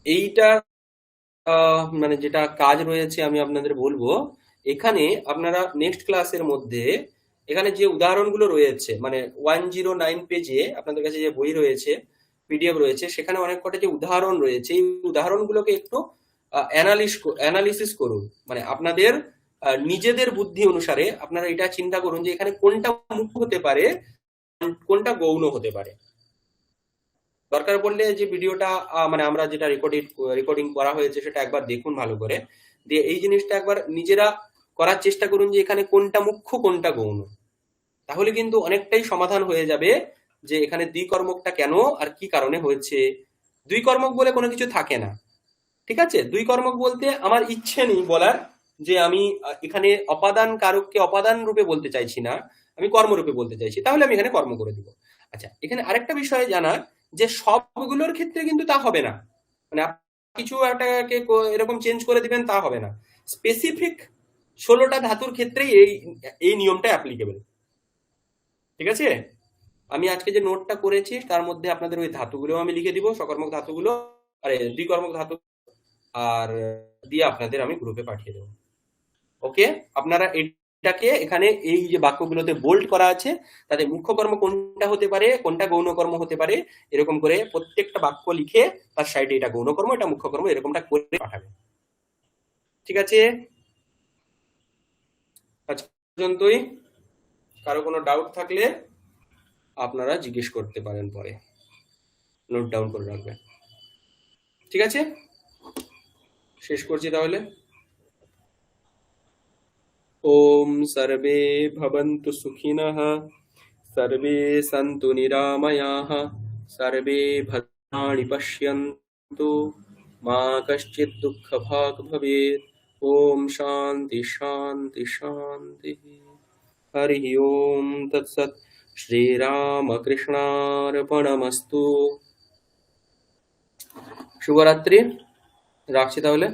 এইটা মানে যেটা কাজ রয়েছে আমি আপনাদের বলবো, এখানে আপনারা নেক্সট ক্লাসের মধ্যে এখানে যে উদাহরণগুলো রয়েছে, মানে 109 পেজে আপনাদের কাছে যে বই রয়েছে, পিডিএফ রয়েছে, সেখানে অনেক কটা যে উদাহরণ রয়েছে, এই উদাহরণগুলোকে একটু অ্যানালিসিস করুন। মানে আপনাদের নিজেদের বুদ্ধি অনুসারে আপনারা এটা চিন্তা করুন যে এখানে কোনটা মুখ্য হতে পারে, কোনটা গৌণ হতে পারে। দরকার পড়লে যে ভিডিওটা মানে আমরা যেটা রেকর্ডিং করা হয়েছে সেটা একবার দেখুন ভালো করে, দিয়ে এই জিনিসটা একবার নিজেরা করার চেষ্টা করুন যে এখানে কোনটা মুখ্য কোনটা গৌণ। তাহলে কিন্তু অনেকটাই সমাধান হয়ে যাবে যে এখানে দ্বিকর্মকটা কেন আর কি কারণে হয়েছে। দ্বিকর্মক বলে কোনো কিছু থাকে না, ঠিক আছে। দ্বিকর্মক বলতে আমার ইচ্ছে নেই বলার যে আমি এখানে অপাদান কারককে অপাদান রূপে বলতে চাইছি না, আমি কর্মরূপে বলতে চাইছি, তাহলে আমি এখানে কর্ম করে দিব। আচ্ছা, এখানে আরেকটা বিষয় জানার যে সবগুলোর ক্ষেত্রে কিন্তু তা হবে না, মানে আপনি কিছু একটাকে এরকম চেঞ্জ করে দিবেন তা হবে না। স্পেসিফিক 16টা ধাতুর ক্ষেত্রেই এই নিয়মটা অ্যাপ্লিকেবল, ঠিক আছে। আমি আজকে যে নোটটা করেছি তার মধ্যে আপনাদের ওই ধাতুগুলো আমি লিখে দিব, সকর্মক ধাতুগুলো, আরে দ্বিকর্মক ধাতু, আর দিয়ে আপনাদের আমি গ্রুপে পাঠিয়ে দেবো। ওকে, আপনারা এটাকে এখানে এই যে বাক্যগুলোতে বোল্ড করা আছে তাদের মুখ্য কর্ম কোনটা হতে পারে, কোনটা গৌণ কর্ম হতে পারে, এরকম করে প্রত্যেকটা বাক্য লিখে তার সাইডে এটা গৌণ কর্ম, এটা মুখ্য কর্ম, এরকমটা করে পাঠাবে, ঠিক আছে। আজ পর্যন্তই। কারো কোনো ডাউট থাকলে আপনারা জিজ্ঞেস করতে পারেন, পরে নোট ডাউন করে রাখবেন, ঠিক আছে। শেষ করছি তাহলে। ওম সর্বে ভবন্তু সুখিনঃ, সর্বে সন্তু নিরাময়াঃ, সর্বে ভদ্রাণি পশ্যন্তু, মা কশ্চিৎ দুঃখভাগ্ ভবেৎ। ওম শান্তি শান্তি শান্তি। হরি ওম তৎসৎ। শ্রীরামকৃষ্ণার্পণমস্তু। শুভরাত্রি, রাখছি তাহলে।